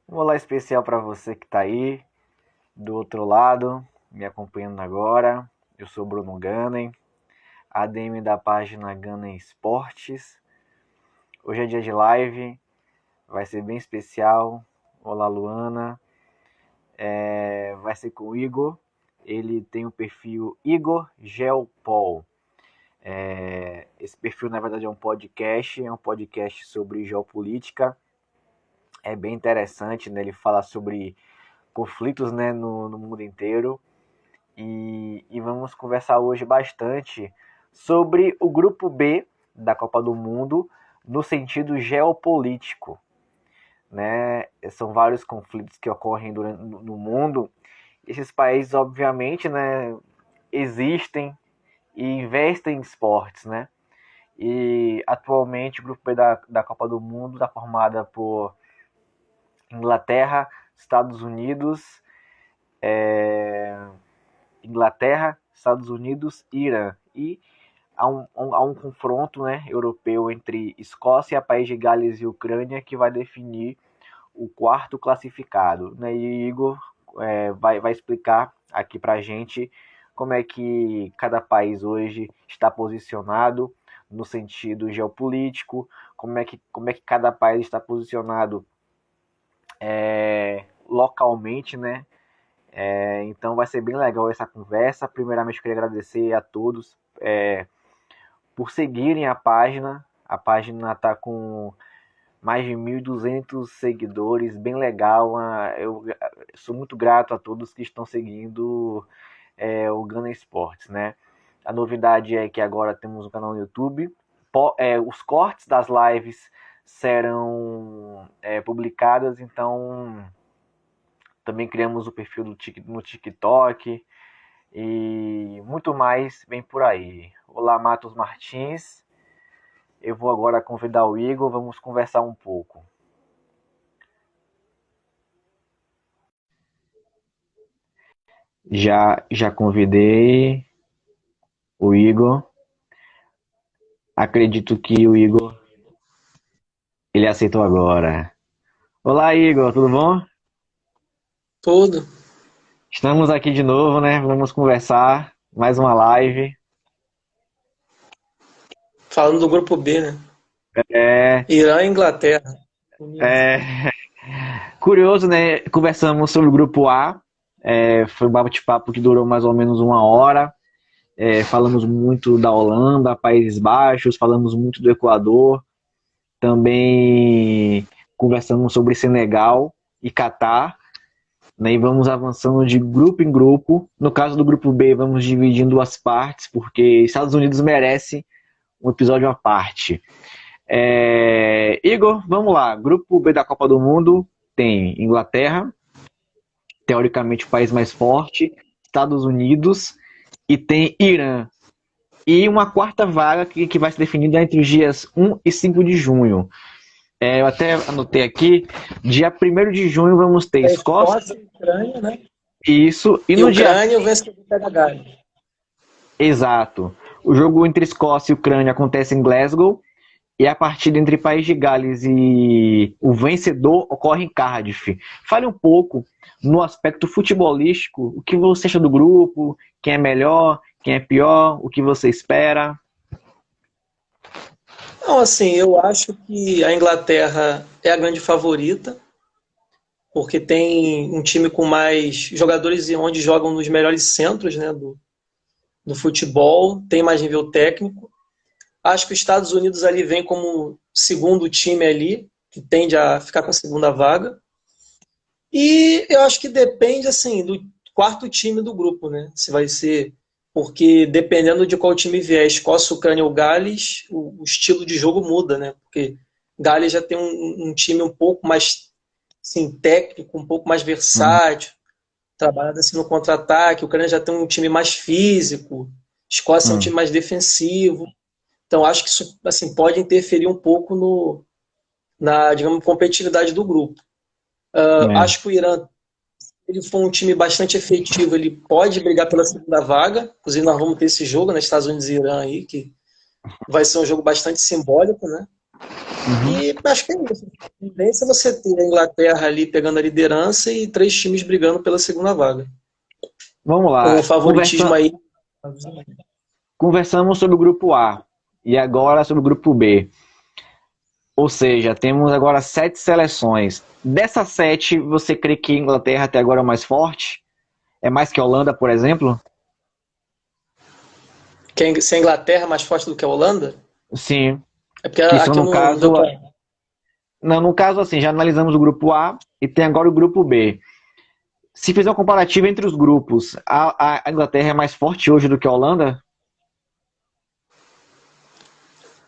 Um olá especial para você que está aí do outro lado, me acompanhando agora. Eu sou Bruno Gannen, ADM da página Gannen Esportes. Hoje é dia de live, vai ser bem especial. Olá, Luana. Vai ser com o Igor. Ele tem o perfil Igor Geopol. Esse perfil, na verdade, é um podcast sobre geopolítica. É bem interessante, né? Ele fala sobre conflitos, né, no mundo inteiro. E vamos conversar hoje bastante sobre o grupo B da Copa do Mundo no sentido geopolítico, né? São vários conflitos que ocorrem no mundo. Esses países, obviamente, né, existem e investem em esportes, né? E atualmente o grupo B da Copa do Mundo está formada por Inglaterra, Estados Unidos, Estados Unidos e Irã. E há um confronto, né, europeu entre Escócia, País de Gales e Ucrânia que vai definir o quarto classificado. Né? E Igor vai explicar aqui pra gente como é que cada país hoje está posicionado no sentido geopolítico, como é que cada país está posicionado localmente, né? Então vai ser bem legal essa conversa. Primeiramente, eu queria agradecer a todos por seguirem a página. A página está com mais de 1.200 seguidores, bem legal. Eu sou muito grato a todos que estão seguindo o Gana Esportes, né? A novidade é que agora temos um canal no YouTube. Os cortes das lives serão publicadas, então também criamos o perfil no TikTok e muito mais vem por aí. Olá, Matos Martins. Eu vou agora convidar o Igor, vamos conversar um pouco. Já convidei o Igor. Acredito que o Igor ele aceitou agora. Olá, Igor, tudo bom? Todo. Estamos aqui de novo, né? Vamos conversar. Mais uma live. Falando do grupo B, né? É, Irã e Inglaterra. Unidos. é curioso, né? Conversamos sobre o grupo A. Foi um bate-papo que durou mais ou menos uma hora. Falamos muito da Holanda, Países Baixos, falamos muito do Equador. Também conversamos sobre Senegal e Catar. Né, e vamos avançando de grupo em grupo. No caso do grupo B, vamos dividir em duas partes, porque Estados Unidos merece um episódio à parte. Igor, vamos lá. Grupo B da Copa do Mundo tem Inglaterra, teoricamente o país mais forte, Estados Unidos e tem Irã. E uma quarta vaga que vai ser definida entre os dias 1 e 5 de junho. Eu até anotei aqui, dia 1º de junho vamos ter É Escócia, Escócia e Ucrânia, né? isso, e E no dia Ucrânia, o vencedor da Gales. exato, o jogo entre Escócia e Ucrânia acontece em Glasgow, e a partida entre País de Gales e o vencedor ocorre em Cardiff. Fale um pouco no aspecto futebolístico, o que você acha do grupo, quem é melhor, quem é pior, o que você espera. Não, assim, eu acho que a Inglaterra é a grande favorita, porque tem um time com mais jogadores e onde jogam nos melhores centros, né, do futebol, tem mais nível técnico. Acho que os Estados Unidos ali vem como segundo time ali, que tende a ficar com a segunda vaga. E eu acho que depende, assim, do quarto time do grupo, né? Se vai ser. Porque dependendo de qual time vier, Escócia, Ucrânia ou Gales, o estilo de jogo muda, né? Porque Gales já tem um time um pouco mais assim, técnico, um pouco mais Hum, versátil, trabalhando assim no contra-ataque. O Ucrânia já tem um time mais físico, Escócia é um time hum, mais defensivo. Então acho que isso assim, pode interferir um pouco na, digamos, competitividade do grupo. é. Acho que o Irã ele foi um time bastante efetivo, ele pode brigar pela segunda vaga. Inclusive, nós vamos ter esse jogo nos Estados Unidos e Irã aí, que vai ser um jogo bastante simbólico, né? Uhum. E acho que é isso. A tendência é você ter a Inglaterra ali pegando a liderança e três times brigando pela segunda vaga. Vamos Com o lá. favoritismo aí. Conversamos sobre o grupo A e agora sobre o grupo B. Ou seja, temos agora 7 seleções. Dessas 7, você crê que a Inglaterra até agora é mais forte? É mais que a Holanda, por exemplo? Se a Inglaterra é mais forte do que a Holanda, Sim. é porque Que são, aqui no não deu caso. pra. Não, no caso, assim, já analisamos o grupo A e tem agora o grupo B. Se fizer um comparativo entre os grupos, a Inglaterra é mais forte hoje do que a Holanda?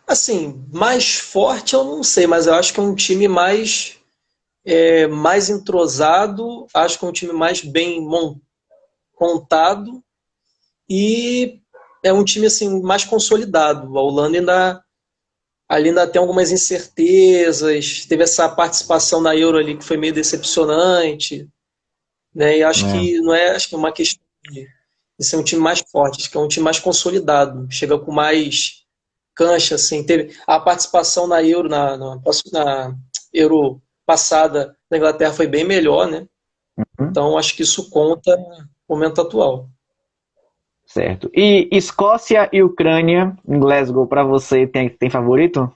Assim, mais forte eu não sei, mas eu acho que é um time mais entrosado, acho que é um time mais bem montado e é um time assim mais consolidado. A Holanda ainda tem algumas incertezas, teve essa participação na Euro ali que foi meio decepcionante, né? E acho É. que não é, acho que é uma questão de ser um time mais forte, acho que é um time mais consolidado, chega com mais cancha, assim. Teve a participação na Euro, na Euro passada da Inglaterra foi bem melhor, né? Hum, Então acho que isso conta no momento atual. certo. E Escócia e Ucrânia em Glasgow, para você, tem favorito?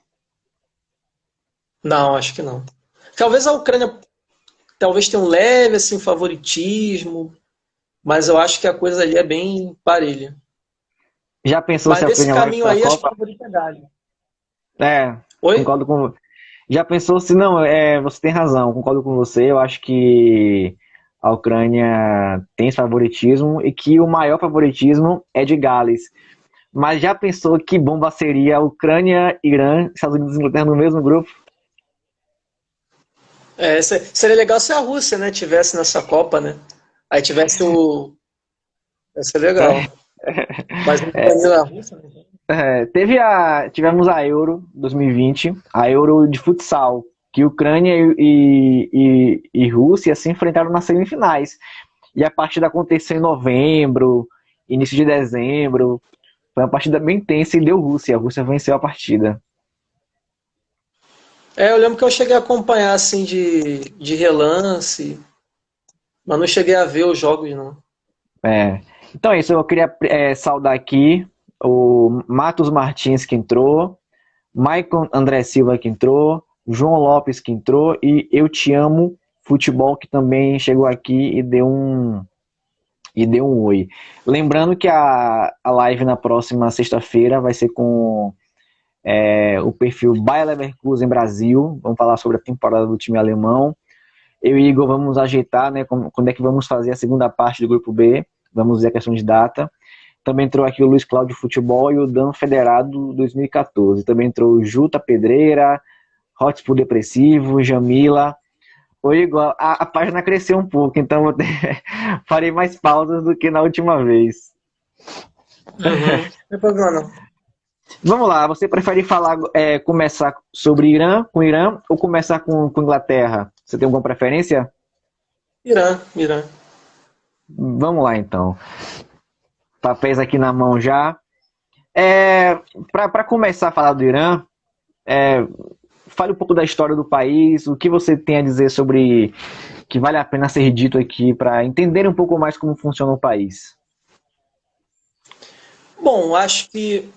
Não, acho que não. Talvez a Ucrânia talvez tenha um leve assim favoritismo, mas eu acho que a coisa ali é bem parelha. Já pensou se Mas a nesse Ucrânia vai caminho para a aí, acho que o Copa? favorito é Gales. É, Oi? concordo com. Já pensou se não? Você tem razão, concordo com você. Eu acho que a Ucrânia tem esse favoritismo e que o maior favoritismo é de Gales. Mas já pensou que bomba seria a Ucrânia, Irã, Estados Unidos e Inglaterra no mesmo grupo? Seria legal se a Rússia, né, tivesse nessa Copa, né? Aí tivesse o. Ia ser legal. Mas não ganhou a Rússia, né? Tivemos a Euro 2020, a Euro de futsal, que Ucrânia e Rússia se enfrentaram nas semifinais. E a partida aconteceu em novembro, início de dezembro. Foi uma partida bem tensa e deu Rússia. A Rússia venceu a partida. Eu lembro que eu cheguei a acompanhar assim de relance, mas não cheguei a ver os jogos, não. É. Então é isso, eu queria saudar aqui o Matos Martins que entrou, Maicon André Silva que entrou, João Lopes que entrou e Eu Te Amo Futebol que também chegou aqui e deu um oi. Lembrando que a live na próxima sexta-feira vai ser com o perfil Bayer Leverkusen Brasil. Vamos falar sobre a temporada do time alemão. Eu e Igor vamos ajeitar, né, quando é que vamos fazer a segunda parte do grupo B. Vamos ver a questão de data. Também entrou aqui o Luiz Cláudio Futebol e o Dan Federado 2014. Também entrou o Juta Pedreira, Hotspur Depressivo, Jamila. Ô Igor, a página cresceu um pouco, então farei mais pausas do que na última vez. Uhum. Não tem problema, não. Vamos lá, você prefere começar sobre Irã, com Irã, ou começar com Inglaterra? Você tem alguma preferência? Irã, Irã. Vamos lá então. Papéis aqui na mão já. Para começar a falar do Irã, fale um pouco da história do país, o que você tem a dizer sobre que vale a pena ser dito aqui para entender um pouco mais como funciona o país. Bom, acho que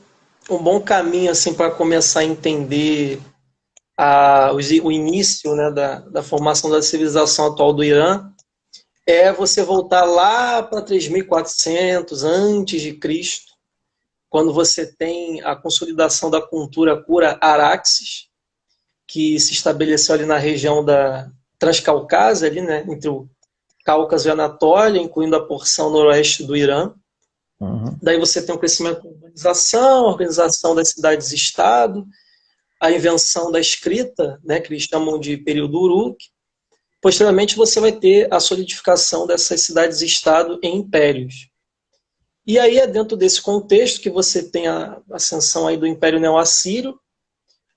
um bom caminho assim para começar a entender o início, né, da formação da civilização atual do Irã é você voltar lá para 3400 antes de Cristo, quando você tem a consolidação da cultura cura Aráxes, que se estabeleceu ali na região da Transcaucásia, ali, né, entre o Cáucaso e a Anatólia, incluindo a porção noroeste do Irã. Uhum. Daí você tem o crescimento da urbanização, a organização das cidades-estado, a invenção da escrita, né, que eles chamam de período Uruk. Posteriormente, você vai ter a solidificação dessas cidades-estado em impérios. E aí é dentro desse contexto que você tem a ascensão aí do Império Neo-Assírio,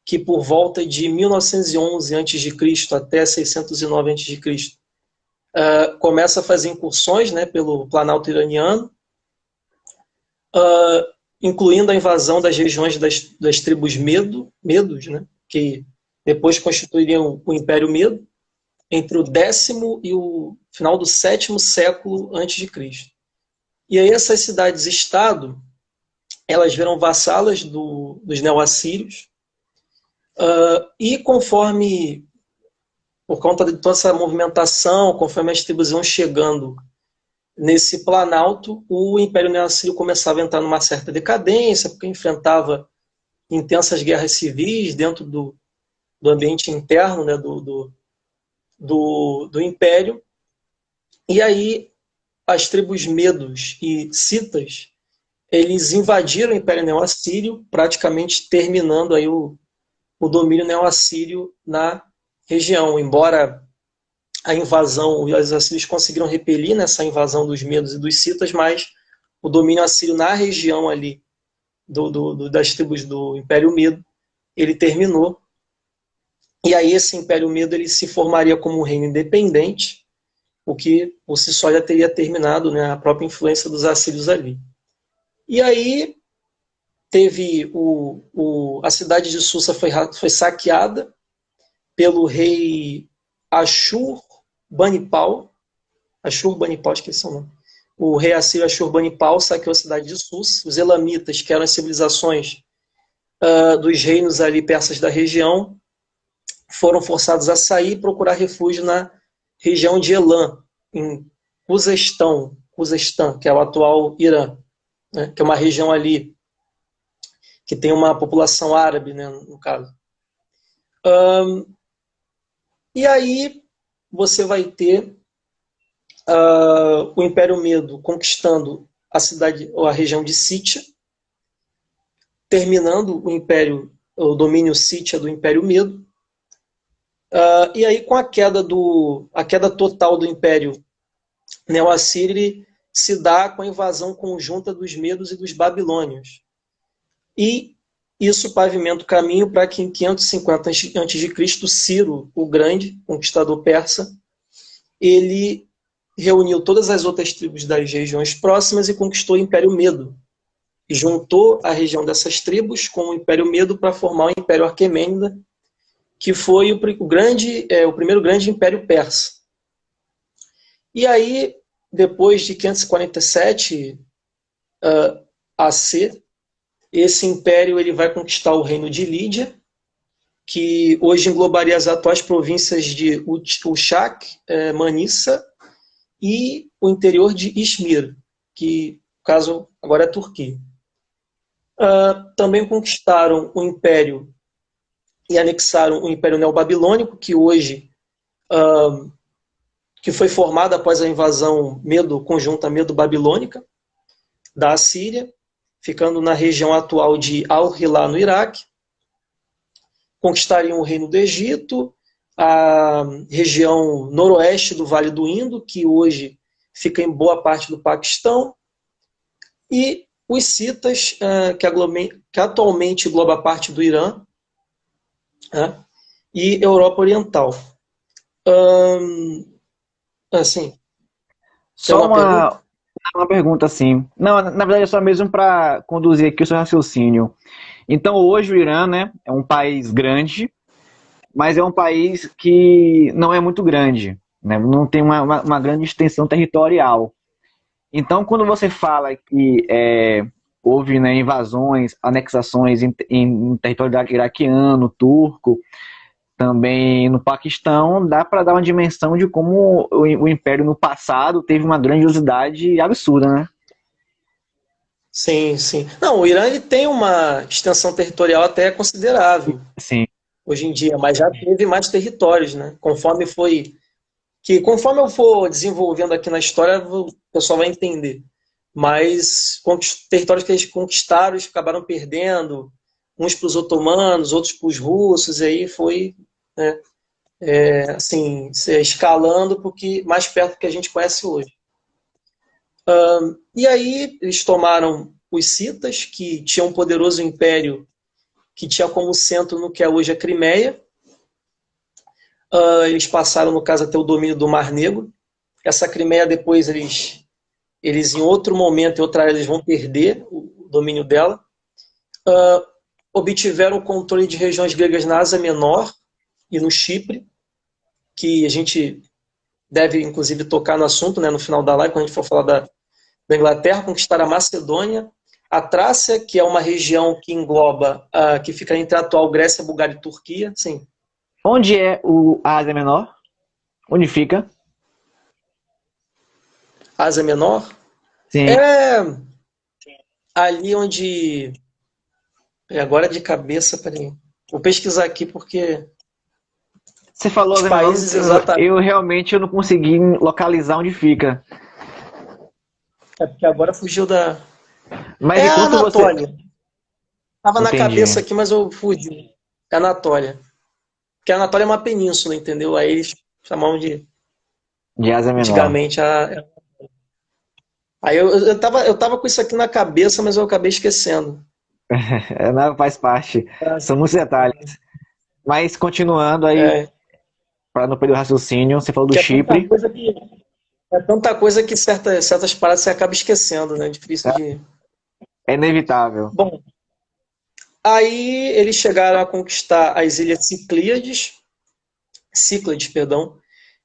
que por volta de 1911 a.C. até 609 a.C., começa a fazer incursões, né, pelo Planalto iraniano, incluindo a invasão das regiões das tribos medos, né, que depois constituiriam o Império Medo, entre o 10º e o final do 7º século antes de Cristo. E aí essas cidades-estado, elas viram vassalas dos neo-assírios, e conforme, por conta de toda essa movimentação, conforme as tribos iam chegando nesse planalto, o Império Neo-Assírio começava a entrar numa certa decadência, porque enfrentava intensas guerras civis dentro do ambiente interno, né, do Império. E aí as tribos medos e citas, eles invadiram o Império Neo-Assírio, praticamente terminando aí o domínio neo-assírio na região. Embora a invasão, os assírios conseguiram repelir nessa invasão dos medos e dos citas, mas o domínio assírio na região ali das tribos do Império Medo, ele terminou. E aí esse Império Medo ele se formaria como um reino independente, o que por si só já teria terminado, né, a própria influência dos assírios ali. E aí teve a cidade de Susa foi saqueada pelo rei Ashurbanipal, esqueci o nome. O rei assírio Ashurbanipal saqueou a cidade de Susa. Os elamitas, que eram as civilizações dos reinos ali persas da região, foram forçados a sair e procurar refúgio na região de Elam, em Khuzestan, que é o atual Irã, né, que é uma região ali que tem uma população árabe, né, no caso. E aí você vai ter o Império Medo conquistando a cidade, ou a região de Sítia, terminando o domínio sítia do Império Medo. E aí, com a queda total do Império Neo-Assírio, se dá com a invasão conjunta dos medos e dos babilônios. E isso pavimenta o caminho para que em 550 a.C., Ciro o Grande, conquistador persa, ele reuniu todas as outras tribos das regiões próximas e conquistou o Império Medo. E juntou a região dessas tribos com o Império Medo para formar o Império Aquemênida, que foi o primeiro grande império persa. E aí, depois de 547 AC, esse império ele vai conquistar o reino de Lídia, que hoje englobaria as atuais províncias de Uşak, Manisa e o interior de Izmir, que, no caso, agora é Turquia. Também conquistaram o império e anexaram o Império Neobabilônico, que hoje que foi formado após a invasão conjunta medo-babilônica da Assíria, ficando na região atual de Al-Hilá, no Iraque. Conquistariam o Reino do Egito, a região noroeste do Vale do Indo, que hoje fica em boa parte do Paquistão, e os citas, que atualmente engloba parte do Irã, e Europa Oriental. Assim, Só uma pergunta assim. Não, na verdade é só mesmo para conduzir aqui o seu raciocínio. Então hoje o Irã, né, é um país grande, mas é um país que não é muito grande, né? Não tem uma grande extensão territorial. Então quando você fala que houve, né, invasões, anexações em território iraquiano, turco, também no Paquistão, dá para dar uma dimensão de como o Império no passado teve uma grandiosidade absurda, né? sim, sim. Não, o Irã ele tem uma extensão territorial até considerável Sim. hoje em dia, mas já teve mais territórios, né? Conforme eu for desenvolvendo aqui na história, o pessoal vai entender. Mas territórios que eles conquistaram, eles acabaram perdendo, uns para os otomanos, outros para os russos, e aí foi, né, assim, escalando porque mais perto do que a gente conhece hoje. E aí eles tomaram os citas, que tinham um poderoso império que tinha como centro no que é hoje a Crimeia. Eles passaram, no caso, até o domínio do Mar Negro. Essa Crimeia, depois, eles em outro momento, em outra área, eles vão perder o domínio dela. Obtiveram o controle de regiões gregas na Ásia Menor, e no Chipre, que a gente deve, inclusive, tocar no assunto, né, no final da live, quando a gente for falar da Inglaterra, conquistar a Macedônia, a Trácia, que é uma região que engloba, que fica entre a atual Grécia, Bulgária e Turquia. Sim. Onde é a Ásia Menor? Onde fica? Ásia Menor? Sim. É ali onde... Agora de cabeça, peraí. Vou pesquisar aqui porque Você falou os Ásia Menor, países exatamente... eu realmente não consegui localizar onde fica. É porque agora fugiu da... Mas É a enquanto você... Anatólia. Estava na Entendi. cabeça aqui, mas eu fugi. É Anatólia. Porque a Anatólia é uma península, entendeu? Aí eles chamavam de, De Ásia Menor. antigamente, Aí eu tava com isso aqui na cabeça, mas eu acabei esquecendo. Não, faz parte. São muitos detalhes. Mas continuando aí, É, para não perder o raciocínio, você falou do que Chipre. é tanta coisa que certas paradas você acaba esquecendo, né? Difícil de... É inevitável. Bom, aí eles chegaram a conquistar as ilhas Cíclades, perdão,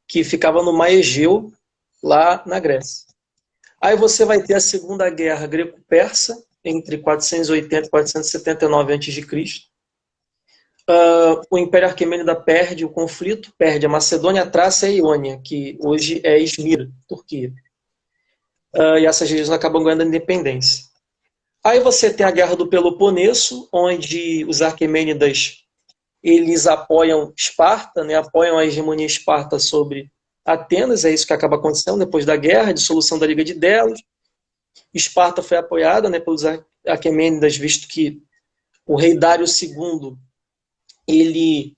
que ficava no mar Egeu, lá na Grécia. Aí você vai ter a Segunda Guerra Greco-Persa, entre 480 e 479 a.C. O Império Aquemênida perde o conflito, perde a Macedônia, a Trácia e a Iônia, que hoje é Izmir, Turquia. E essas regiões acabam ganhando a independência. Aí você tem a Guerra do Peloponeso, onde os Aquemênidas eles apoiam Esparta, né, apoiam a hegemonia Esparta sobre Atenas, é isso que acaba acontecendo depois da guerra, a dissolução da Liga de Delos. Esparta foi apoiada, né, pelos Aquemênidas, visto que o rei Dário II ele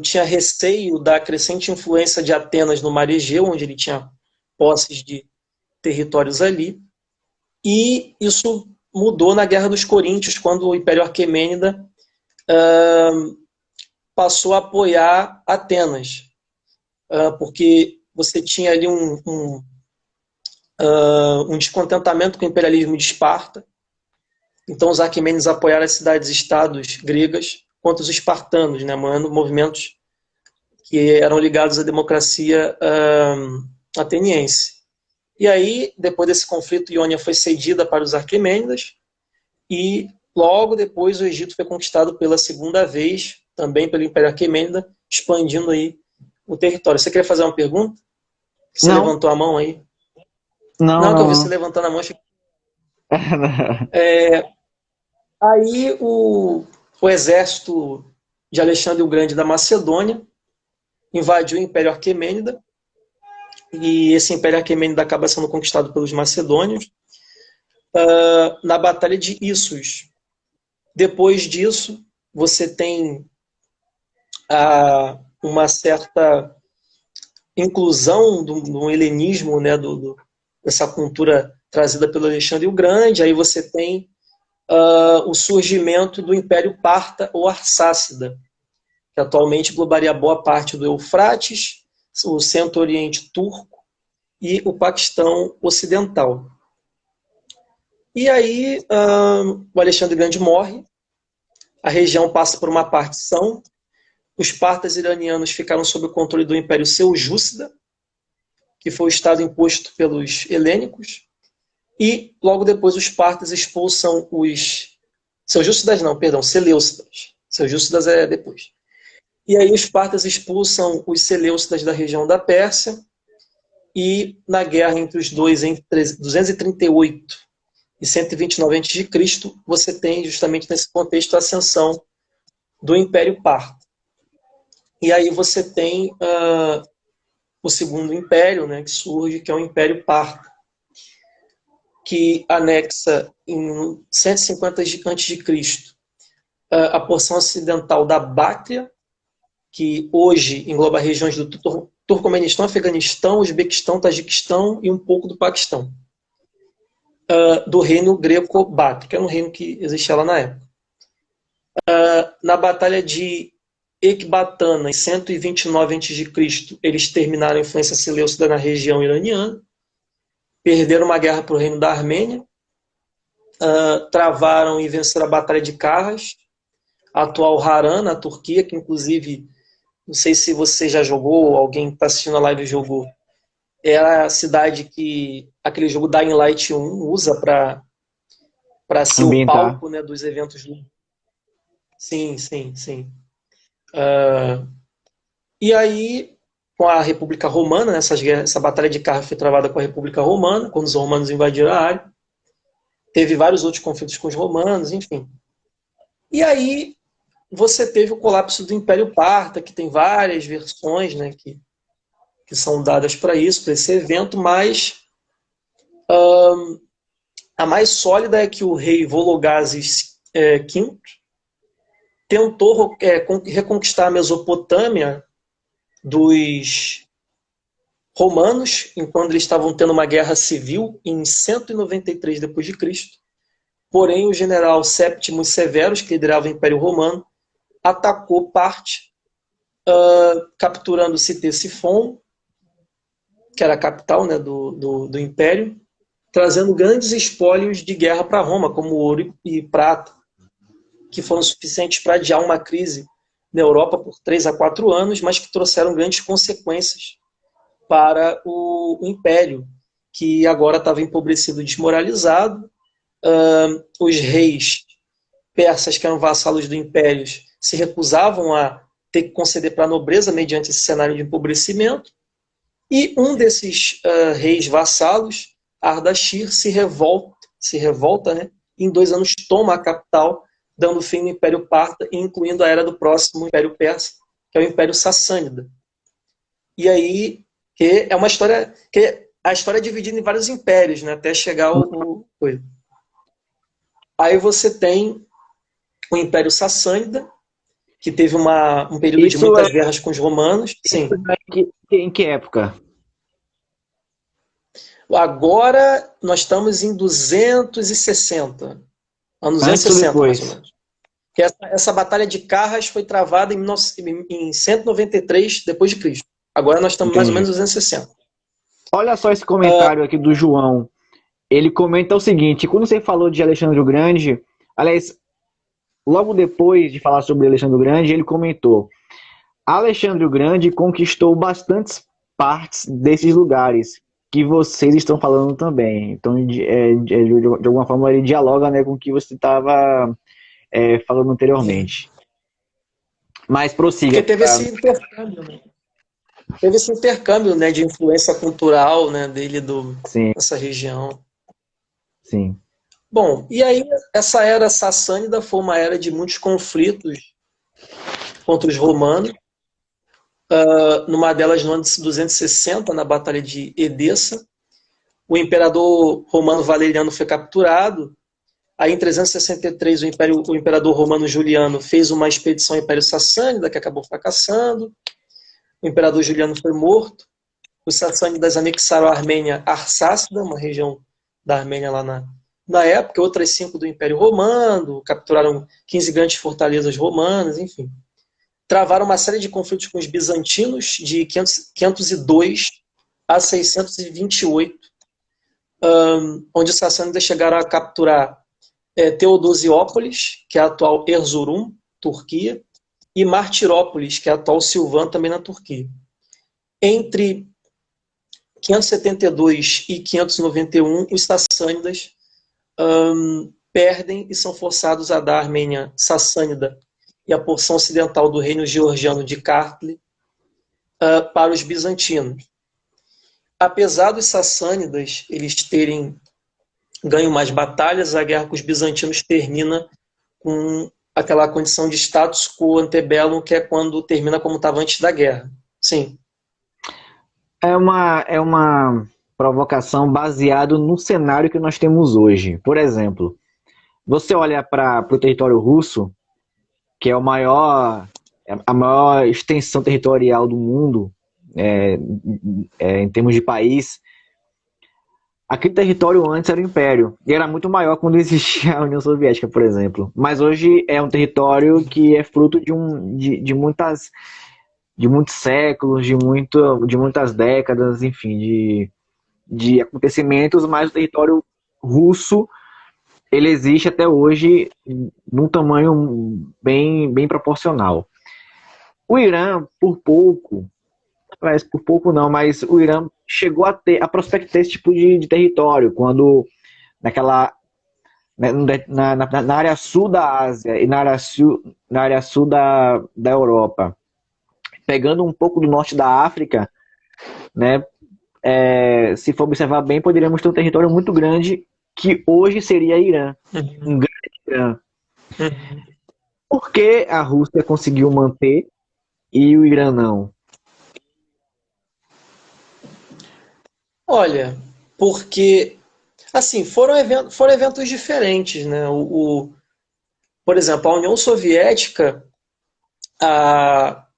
tinha receio da crescente influência de Atenas no Mar Egeu, onde ele tinha posses de territórios ali. E isso mudou na Guerra dos Coríntios, quando o Império Aquemênida passou a apoiar Atenas, porque você tinha ali um descontentamento com o imperialismo de Esparta. Então os Aquemênidas apoiaram as cidades-estados gregas contra os espartanos, né, movimentos que eram ligados à democracia ateniense. E aí, depois desse conflito, Iônia foi cedida para os Aquemênidas e logo depois o Egito foi conquistado pela segunda vez, também pelo Império Aquemênida, expandindo aí o território. Você queria fazer uma pergunta? Você Não, levantou a mão aí? não, Não, que eu vi você não. levantando a mão. Aí o exército de Alexandre o Grande da Macedônia invadiu o Império Aquemênida, e esse Império Aquemênida acaba sendo conquistado pelos macedônios na Batalha de Issus. Depois disso, você tem uma certa inclusão do helenismo, né, dessa cultura trazida pelo Alexandre o Grande. Aí você tem o surgimento do Império Parta ou Arsácida, que atualmente englobaria boa parte do Eufrates, o Centro-Oriente Turco e o Paquistão Ocidental. E aí o Alexandre Grande morre, a região passa por uma partição, os partas iranianos ficaram sob o controle do Império Seljúcida, que foi o estado imposto pelos helênicos, e logo depois os partas expulsam os... Seljúcidas não, perdão, Seleucidas. Seljúcidas é depois. E aí os partas expulsam os Seleucidas da região da Pérsia, e na guerra entre os dois, entre 238 e 129 a.C., você tem justamente nesse contexto a ascensão do Império Parto. E aí você tem o segundo império, né, que surge, que é o Império Parto, que anexa em 150 a.C. A porção ocidental da Báctria, que hoje engloba regiões do Turcomenistão, Afeganistão, Uzbequistão, Tajiquistão e um pouco do Paquistão, do reino greco-bátrio, que era um reino que existia lá na época. Na Batalha de Ecbatana, em 129 a.C., eles terminaram a influência seleucida na região iraniana, perderam uma guerra para o reino da Armênia, travaram e venceram a Batalha de Carras, a atual Harran, na Turquia, que inclusive não sei se você já jogou, alguém que está assistindo a live jogou. É a cidade que aquele jogo Dying Light 1 usa para ser o Ambientar. palco, né, dos eventos. Sim, sim, sim. Uh, e aí, com a República Romana, né, essa batalha de carro foi travada com a República Romana, quando os romanos invadiram a área. Teve vários outros conflitos com os romanos, enfim. E aí você teve o colapso do Império Parta, que tem várias versões, né, que são dadas para isso, para esse evento, mas a mais sólida é que o rei Vologases V tentou reconquistar a Mesopotâmia dos romanos, enquanto eles estavam tendo uma guerra civil em 193 d.C. Porém, o general Séptimo Severus, que liderava o Império Romano, atacou parte, capturando Ctesifon, que era a capital, né, do Império, trazendo grandes espólios de guerra para Roma, como ouro e prata, que foram suficientes para adiar uma crise na Europa por 3 a 4 anos, mas que trouxeram grandes consequências para o Império, que agora estava empobrecido e desmoralizado. Os reis persas, que eram vassalos do Império, se recusavam a ter que conceder para a nobreza mediante esse cenário de empobrecimento. E um desses reis vassalos, Ardashir, se revolta, né? Em 2 anos toma a capital, dando fim no Império Parta, incluindo a era do próximo Império Persa, que é o Império Sassânida. E aí, que é uma história que a história é dividida em vários impérios, né? Até chegar o coisa. Aí você tem o Império Sassânida, que teve um período de muitas guerras com os romanos. Sim. Em que época? Agora nós estamos em 260. Anos Antes ou 260, mais depois? ou menos. Que essa batalha de Carras foi travada em 193 depois de Cristo. Agora nós estamos mais ou menos em 260. Olha só esse comentário aqui do João. Ele comenta o seguinte: quando você falou de Alexandre o Grande, aliás, logo depois de falar sobre Alexandre o Grande, ele comentou: Alexandre o Grande conquistou bastantes partes desses lugares que vocês estão falando também. Então, de alguma forma, ele dialoga, né, com o que você estava falando anteriormente. Mas prossiga. Porque teve esse intercâmbio, né? Teve esse intercâmbio, né, de influência cultural, né, dele dessa região. Sim. Bom, e aí essa era sassânida foi uma era de muitos conflitos contra os romanos. Numa delas, no ano de 260, na Batalha de Edessa, o imperador romano Valeriano foi capturado. Aí, em 363, o imperador romano Juliano fez uma expedição ao Império Sassânida, que acabou fracassando. O imperador Juliano foi morto. Os sassânidas anexaram a Armênia Arsácida, uma região da Armênia lá na época, outras 5 do Império Romano, capturaram 15 grandes fortalezas romanas, enfim. Travaram uma série de conflitos com os bizantinos de 502 a 628, onde os sassânidas chegaram a capturar Teodosiópolis, que é a atual Erzurum, Turquia, e Martirópolis, que é a atual Silvan, também na Turquia. Entre 572 e 591, os sassânidas perdem e são forçados a dar a Armênia sassânida e a porção ocidental do reino georgiano de Kartli para os bizantinos. Apesar dos sassânidas eles terem ganho mais batalhas, a guerra com os bizantinos termina com aquela condição de status quo antebellum, que é quando termina como estava antes da guerra. Sim. É uma provocação baseada no cenário que nós temos hoje. Por exemplo, você olha para o território russo, que é a maior extensão territorial do mundo, em termos de país. Aquele território antes era o Império, e era muito maior quando existia a União Soviética, por exemplo. Mas hoje é um território que é fruto de muitos séculos, de muitas décadas, enfim, de acontecimentos, mas o território russo ele existe até hoje num tamanho bem proporcional. o Irã, por pouco, parece por pouco não, mas o Irã chegou a prospectar esse tipo de território, quando naquela né, na área sul da Ásia e na área sul da Europa, pegando um pouco do norte da África, né, se for observar bem, poderíamos ter um território muito grande que hoje seria Irã, Uhum. um grande Irã. Uhum. Por que a Rússia conseguiu manter e o Irã não? Olha, porque assim, foram eventos diferentes, né? Por exemplo, a União Soviética,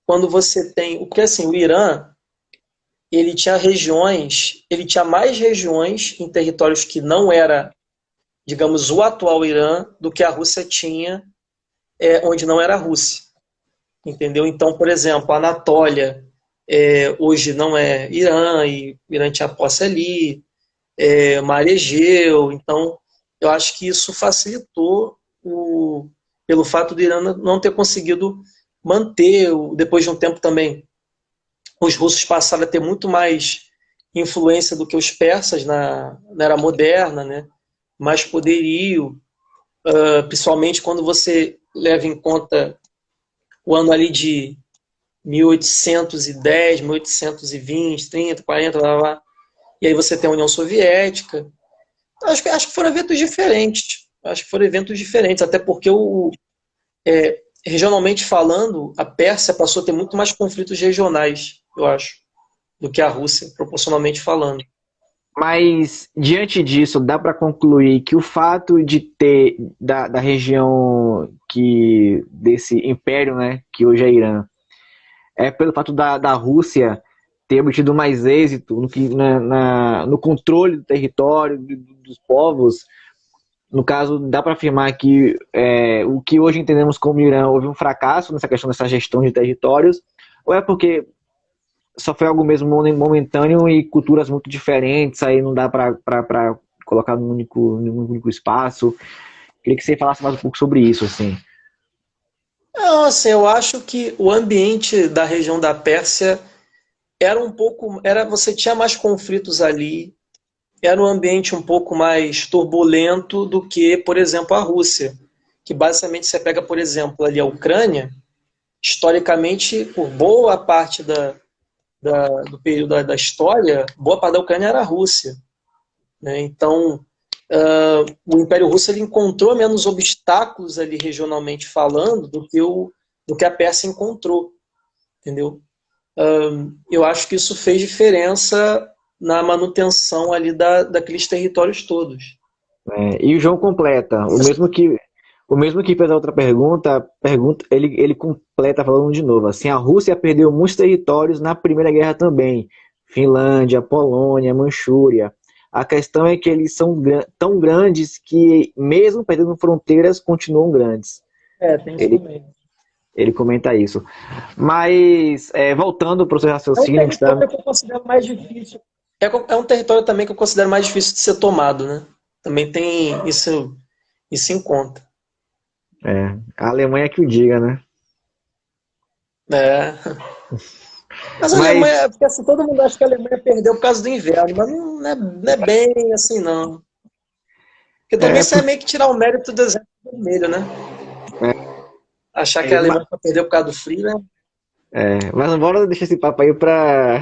quando você tem, porque assim, o Irã, ele tinha mais regiões em territórios que não era, digamos, o atual Irã, do que a Rússia tinha, onde não era a Rússia, entendeu? Então, por exemplo, a Anatólia hoje não é Irã, e o Irã tinha posse ali, Mar Egeu. Então, eu acho que isso facilitou pelo fato do Irã não ter conseguido manter, depois de um tempo também, os russos passaram a ter muito mais influência do que os persas na era moderna, né? Mais poderio, principalmente quando você leva em conta o ano ali de 1810, 1820, 30, 40, lá, lá. E aí você tem a União Soviética. Acho que foram eventos diferentes. Acho que foram eventos diferentes, até porque regionalmente falando, a Pérsia passou a ter muito mais conflitos regionais, eu acho, do que a Rússia, proporcionalmente falando. Mas, diante disso, dá para concluir que o fato de ter da região desse império, né, que hoje é Irã, é pelo fato da Rússia ter obtido mais êxito no controle do território, dos povos. No caso, dá para afirmar que o que hoje entendemos como Irã houve um fracasso nessa questão dessa gestão de territórios, ou é porque só foi algo mesmo momentâneo e culturas muito diferentes, aí não dá para colocar num único espaço. Queria que você falasse mais um pouco sobre isso, assim. Não, assim, eu acho que o ambiente da região da Pérsia você tinha mais conflitos ali, era um ambiente um pouco mais turbulento do que, por exemplo, a Rússia, que basicamente você pega, por exemplo, ali a Ucrânia, historicamente, por boa parte do período da história, boa parte da Ucrânia era a Rússia, né? Então, o Império Russo ele encontrou menos obstáculos ali regionalmente falando do que a Pérsia encontrou, entendeu? Eu acho que isso fez diferença na manutenção ali daqueles territórios todos. E o João completa, o mesmo que fez a outra pergunta ele completa falando de novo. Assim, a Rússia perdeu muitos territórios na Primeira Guerra também. Finlândia, Polônia, Manchúria. A questão é que eles são tão grandes que, mesmo perdendo fronteiras, continuam grandes. Tem isso Ele, também. ele comenta isso. Mas, voltando para o seu É um raciocínio, que está. território que eu considero mais difícil. É um território também que eu considero mais difícil de ser tomado, né? Também tem isso em conta. A Alemanha que o diga, né? É. Mas a Mas Alemanha, porque assim, todo mundo acha que a Alemanha perdeu por causa do inverno, mas não é bem assim, não. Porque também é, isso é meio que tirar o mérito do Exército Vermelho, né? Achar que a ma- Alemanha só perdeu por causa do frio, né? mas bora deixar esse papo aí para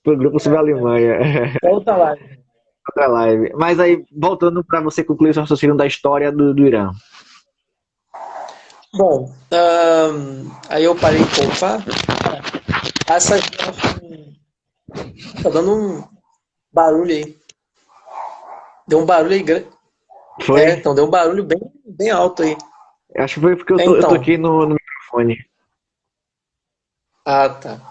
o grupo sobre a Alemanha, É outra live. outra live. Mas aí, voltando para você concluir o seu raciocínio da história do Irã. Bom, aí eu parei de poupar. Essas tá dando um barulho aí. Deu um barulho aí grande. Foi? Então, deu um barulho bem, bem alto aí. Acho que foi porque eu tô Então, aqui no microfone. tá.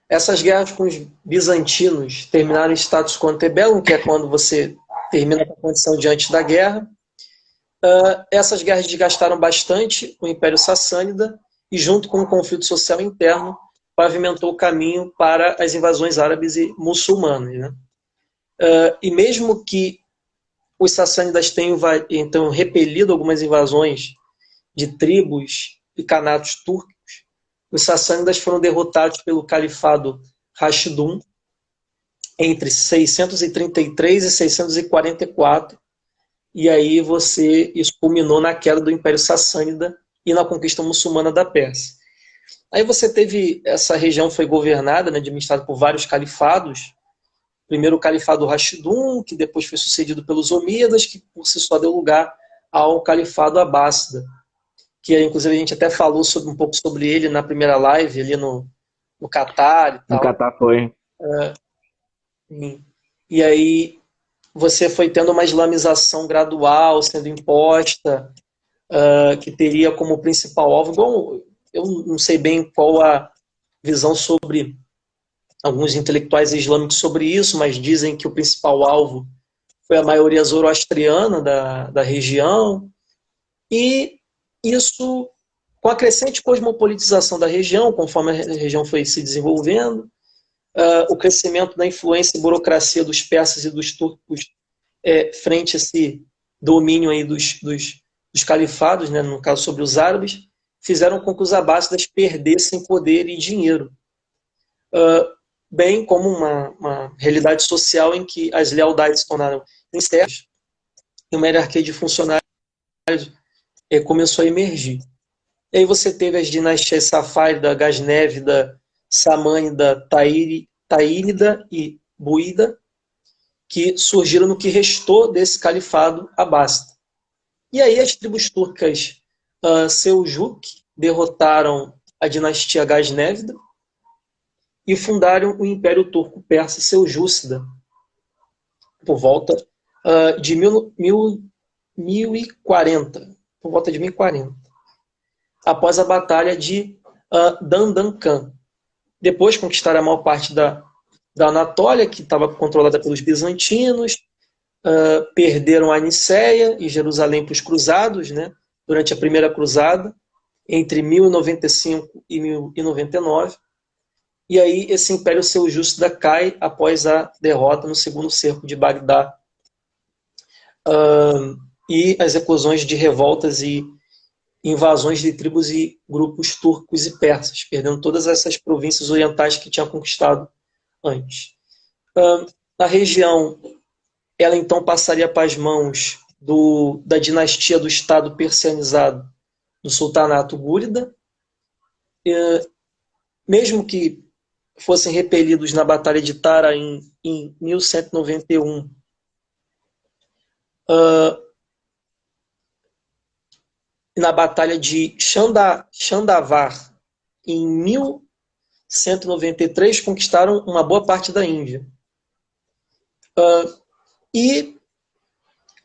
Essas guerras com os bizantinos terminaram em status quo ante bellum, que é quando você termina com a condição de antes da guerra. Essas guerras desgastaram bastante o Império Sassânida e, junto com o conflito social interno, pavimentou o caminho para as invasões árabes e muçulmanas, né? E mesmo que os sassânidas tenham então repelido algumas invasões de tribos e canatos turcos, Os sassânidas foram derrotados pelo califado Rashidun entre 633 e 644, e aí isso culminou na queda do Império Sassânida e na conquista muçulmana da Pérsia. Aí você teve, essa região foi governada, né, administrada por vários califados. Primeiro o califado Rashidun, que depois foi sucedido pelos Omíadas, que por si só deu lugar ao califado Abássida, que inclusive a gente até falou um pouco sobre ele na primeira live ali no Catar e No tal. Catar foi. E aí você foi tendo uma islamização gradual sendo imposta, que teria como principal alvo, igual, eu não sei bem qual a visão sobre alguns intelectuais islâmicos sobre isso, mas dizem que o principal alvo foi a maioria zoroastriana da região, e isso, com a crescente cosmopolitização da região, conforme a região foi se desenvolvendo, o crescimento da influência e burocracia dos persas e dos turcos frente a esse domínio aí dos califados, né, no caso sobre os árabes, fizeram com que os abássidas perdessem poder e dinheiro, bem como uma realidade social em que as lealdades se tornaram incertas e uma hierarquia de funcionários começou a emergir. E aí você teve as dinastias Safávida, Gasnévida, Samânida, Taínida e Buída, que surgiram no que restou desse califado abássida. E aí as tribos turcas Seljuk derrotaram a dinastia Gasnévida e fundaram o Império Turco-Persa Seljúcida por volta de 1040, por volta de 1040, após a Batalha de Dandankan. Depois conquistaram a maior parte da Anatólia, que estava controlada pelos bizantinos, perderam a Nicéia e Jerusalém para os cruzados, né, durante a primeira cruzada, entre 1095 e 1099, e aí esse Império Seljúcida cai após a derrota no segundo cerco de Bagdá, e as eclosões de revoltas e invasões de tribos e grupos turcos e persas, perdendo todas essas províncias orientais que tinham conquistado antes. A região, ela então passaria para as mãos da dinastia do Estado persianizado do Sultanato Gúrida, mesmo que fossem repelidos na Batalha de Tara em 1191, na Batalha de Chandavar em 1193, conquistaram uma boa parte da Índia. E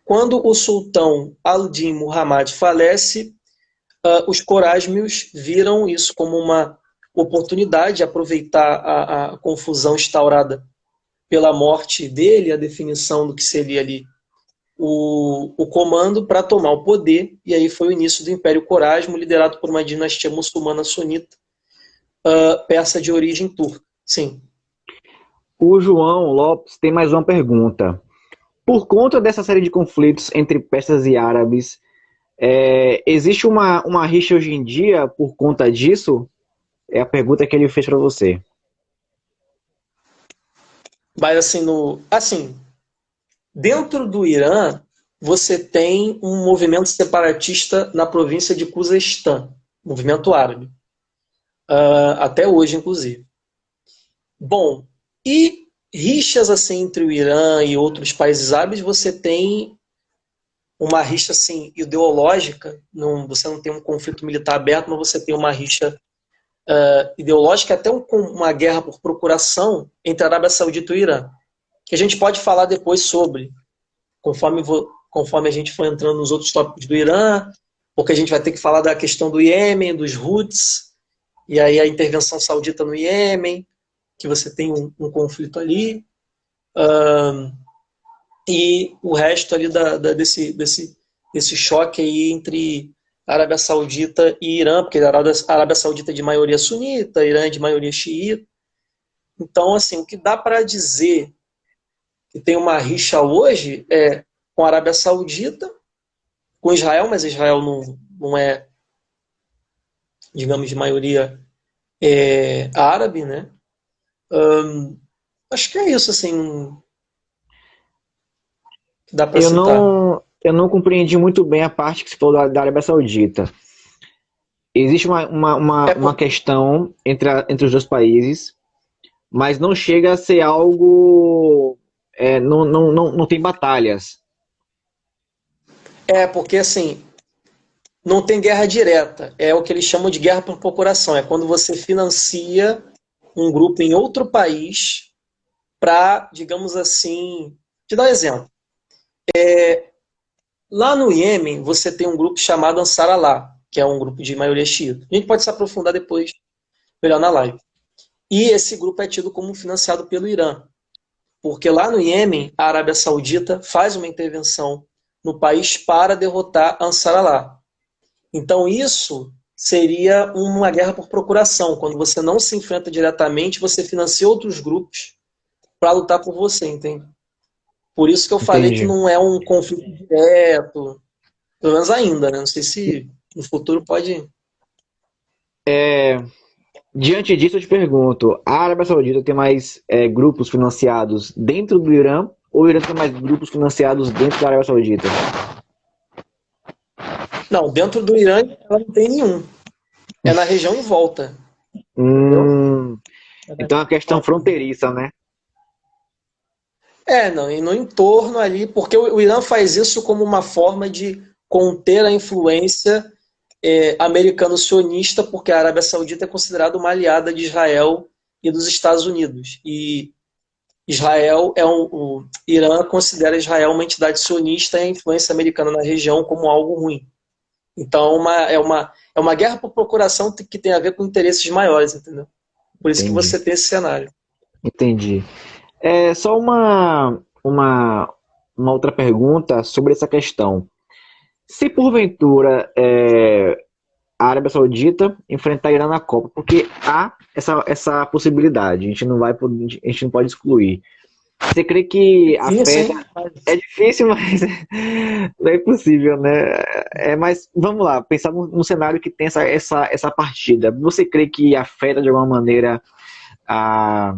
quando o sultão Al-Din Muhammad falece, os corásmios viram isso como uma oportunidade de aproveitar a confusão instaurada pela morte dele, a definição do que seria ali o comando para tomar o poder, e aí foi o início do Império Corásmo, liderado por uma dinastia muçulmana sunita, persa de origem turca. Sim. O João Lopes tem mais uma pergunta. Por conta dessa série de conflitos entre persas e árabes, existe uma rixa hoje em dia por conta disso? É a pergunta que ele fez para você. Mas assim, dentro do Irã, você tem um movimento separatista na província de Khuzestan, movimento árabe, até hoje, inclusive. Bom, e rixas assim entre o Irã e outros países árabes, você tem uma rixa assim ideológica. Você não tem um conflito militar aberto, mas você tem uma rixa ideológica, até uma guerra por procuração entre a Arábia Saudita e o Irã, que a gente pode falar depois sobre, conforme a gente for entrando nos outros tópicos do Irã, porque a gente vai ter que falar da questão do Iêmen, dos Houthis, e aí a intervenção saudita no Iêmen, que você tem um conflito ali, e o resto ali desse choque aí entre Arábia Saudita e Irã, porque a Arábia Saudita é de maioria sunita, Irã é de maioria xiita. Então, assim, o que dá para dizer que tem uma rixa hoje é com a Arábia Saudita, com Israel, mas Israel não é, digamos, de maioria árabe, né? Acho que é isso, assim, que dá para citar. Eu não compreendi muito bem a parte que você falou da Arábia Saudita. Existe É uma porque, questão entre os dois países, mas não chega a ser algo. Não tem batalhas. porque, assim, não tem guerra direta. É o que eles chamam de guerra por procuração. É quando você financia um grupo em outro país para, digamos assim, te dar um exemplo. Lá no Iêmen, você tem um grupo chamado Ansar Allah, que é um grupo de maioria xiita. A gente pode se aprofundar depois, melhor na live. E esse grupo é tido como financiado pelo Irã, porque lá no Iêmen, a Arábia Saudita faz uma intervenção no país para derrotar Ansar Allah. Então isso seria uma guerra por procuração, quando você não se enfrenta diretamente, você financia outros grupos para lutar por você, entende? Por isso que eu falei que Entendi. não é um conflito direto, pelo menos ainda, né? Não sei se no futuro pode. Diante disso, eu te pergunto: a Arábia Saudita tem mais grupos financiados dentro do Irã ou o Irã tem mais grupos financiados dentro da Arábia Saudita? Não, dentro do Irã ela não tem nenhum. É na região em volta, entendeu? Hum, É na então é região uma em questão volta. fronteiriça, né? Não, e no entorno ali, porque o Irã faz isso como uma forma de conter a influência americano-sionista, porque a Arábia Saudita é considerada uma aliada de Israel e dos Estados Unidos. E Israel o Irã considera Israel uma entidade sionista e a influência americana na região como algo ruim. Então é uma guerra por procuração que tem a ver com interesses maiores, entendeu? Por isso que Entendi. você tem esse cenário. Entendi. É só uma outra pergunta sobre essa questão. Se porventura a Arábia Saudita enfrentar Irã na Copa, porque há essa possibilidade, a gente não vai, a gente não pode excluir. Você crê que Sim, afeta? sim. É difícil, mas não é impossível, né? Mas vamos lá, pensar num cenário que tem essa partida. Você crê que afeta de alguma maneira a,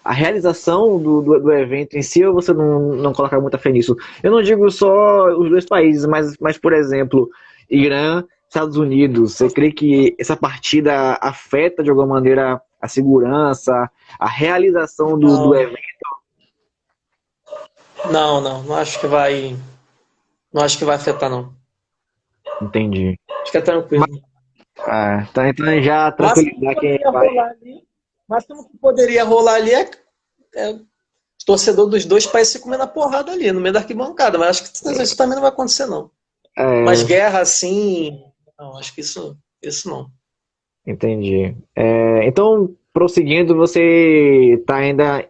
a realização do evento em si, ou você não coloca muita fé nisso? Eu não digo só os dois países, mas por exemplo, Irã, Estados Unidos. Você crê que essa partida afeta de alguma maneira a segurança, a realização do Não, evento? não acho que vai, não acho que vai afetar não. Entendi. Acho que é tranquilo. Então já O máximo que tranquilizar quem poderia vai. rolar ali, o máximo que poderia rolar ali é o torcedor dos dois países se comer na porrada ali, no meio da arquibancada, mas acho que isso também não vai acontecer não. Mas É, guerra assim, não, acho que isso não. entendi. Então, prosseguindo, você está ainda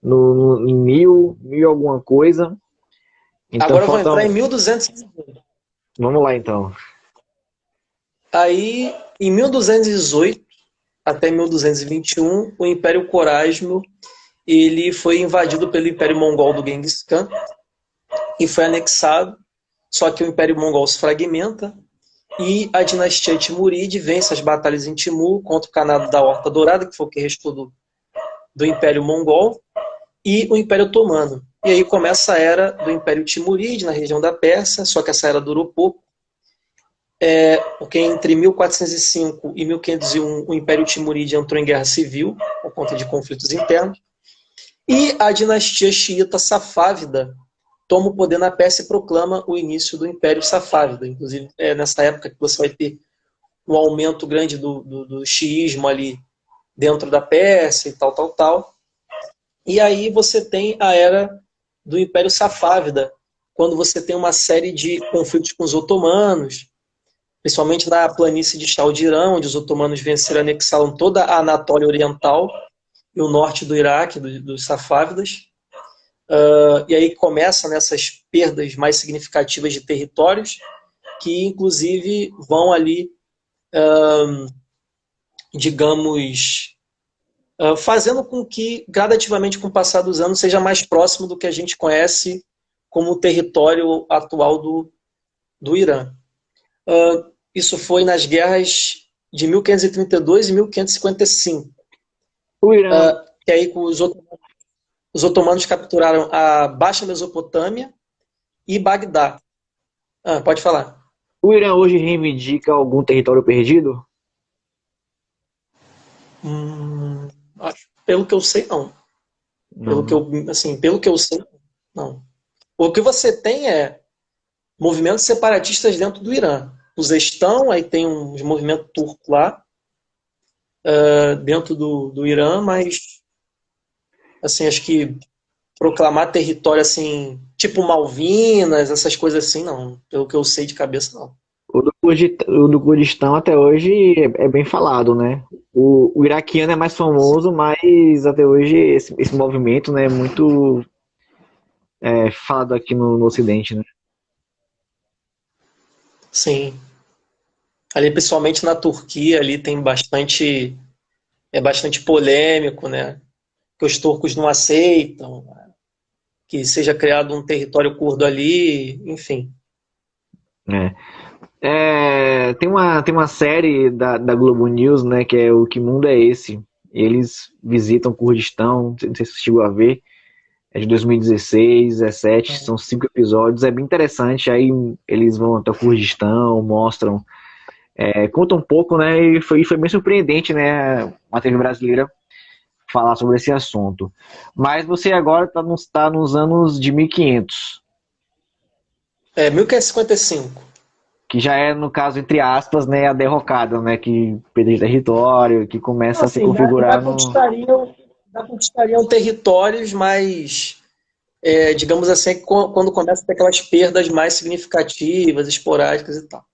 no em mil alguma coisa. Então Agora eu vou entrar em faltam. 1218. Vamos lá então. Aí, em 1218 até 1221, o Império Corásmio ele foi invadido pelo Império Mongol do Genghis Khan e foi anexado. Só que o Império Mongol se fragmenta e a dinastia Timuride vence as batalhas em Timur contra o Khanado da Horta Dourada, que foi o que restou do Império Mongol, e o Império Otomano. E aí começa a era do Império Timuride na região da Pérsia, só que essa era durou pouco, porque entre 1405 e 1501 o Império Timuride entrou em guerra civil por conta de conflitos internos, e a dinastia xiita safávida toma o poder na Pérsia e proclama o início do Império Safávida. Inclusive, é nessa época que você vai ter um aumento grande do xiismo ali dentro da Pérsia e tal, tal, tal. E aí você tem a era do Império Safávida, quando você tem uma série de conflitos com os otomanos, principalmente na planície de Chaldirã, onde os otomanos venceram e anexaram toda a Anatólia Oriental e o norte do Iraque, dos Safávidas. E aí começam nessas perdas mais significativas de territórios, que inclusive vão ali, digamos, fazendo com que, gradativamente, com o passar dos anos, seja mais próximo do que a gente conhece como o território atual do Irã. Isso foi nas guerras de 1532 e 1555. O Irã, Que aí os otomanos capturaram a Baixa Mesopotâmia e Bagdá. Pode falar. o Irã hoje reivindica algum território perdido? Pelo que eu sei, não. Não, né? Pelo que eu sei, não. O que você tem é movimentos separatistas dentro do Irã. O Zestão, aí tem uns movimentos turcos lá, dentro do Irã, mas assim, acho que proclamar território assim, tipo Malvinas, essas coisas assim, não. Pelo que eu sei de cabeça, não. O do Kurdistão até hoje é bem falado, né? O iraquiano é mais famoso, mas até hoje esse movimento, né, é muito falado aqui no Ocidente, né? Sim. Ali, principalmente na Turquia, ali tem bastante polêmico, né? Que os turcos não aceitam, que seja criado um território curdo ali, enfim. Tem uma série da Globo News, né, que é O Que Mundo é Esse? Eles visitam o Kurdistão, não sei se você chegou a ver, é de 2016, 17, são 5 episódios, é bem interessante, aí eles vão até o Kurdistão, mostram, contam um pouco, né, e foi bem surpreendente, né, uma TV brasileira falar sobre esse assunto. Mas você agora tá nos anos de 1500, 1555. que já é, no caso, entre aspas, né, a derrocada, né, que perde território, que começa a se Assim, configurar no... ainda conquistariam territórios, mas, digamos assim, quando começa a ter aquelas perdas mais significativas, esporádicas e tal.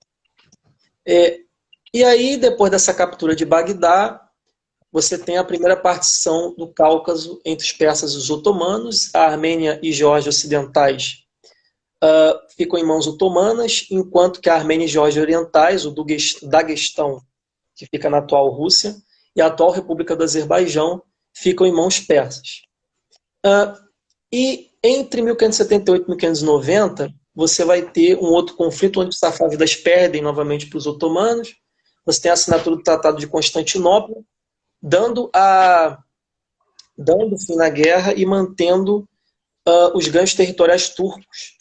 E aí, depois dessa captura de Bagdá, você tem a primeira partição do Cáucaso entre os persas e os otomanos. A Armênia e Geórgia ocidentais ficam em mãos otomanas, enquanto que a Armênia e Geórgia orientais, o Daguestão, que fica na atual Rússia, e a atual República do Azerbaijão, ficam em mãos persas. E entre 1578 e 1590, você vai ter um outro conflito onde os safávidas perdem novamente para os otomanos. Você tem a assinatura do Tratado de Constantinopla, dando fim na guerra e mantendo os ganhos territoriais turcos,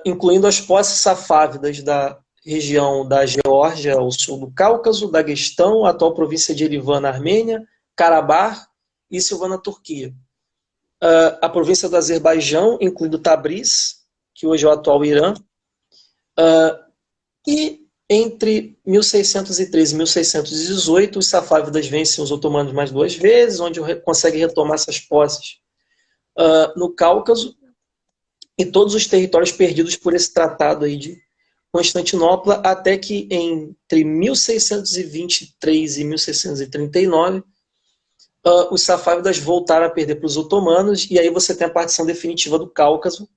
incluindo as posses safávidas da região da Geórgia, ao sul do Cáucaso, Daguestão, a atual província de Erivan, na Armênia, Karabakh e Silvan, na Turquia. A província do Azerbaijão, incluindo Tabriz, que hoje é o atual Irã, e entre 1613 e 1618, os safávidas vencem os otomanos mais 2 vezes, onde conseguem retomar essas posses no Cáucaso, e todos os territórios perdidos por esse tratado aí de Constantinopla, até que entre 1623 e 1639, os safávidas voltaram a perder para os otomanos, e aí você tem a partição definitiva do Cáucaso,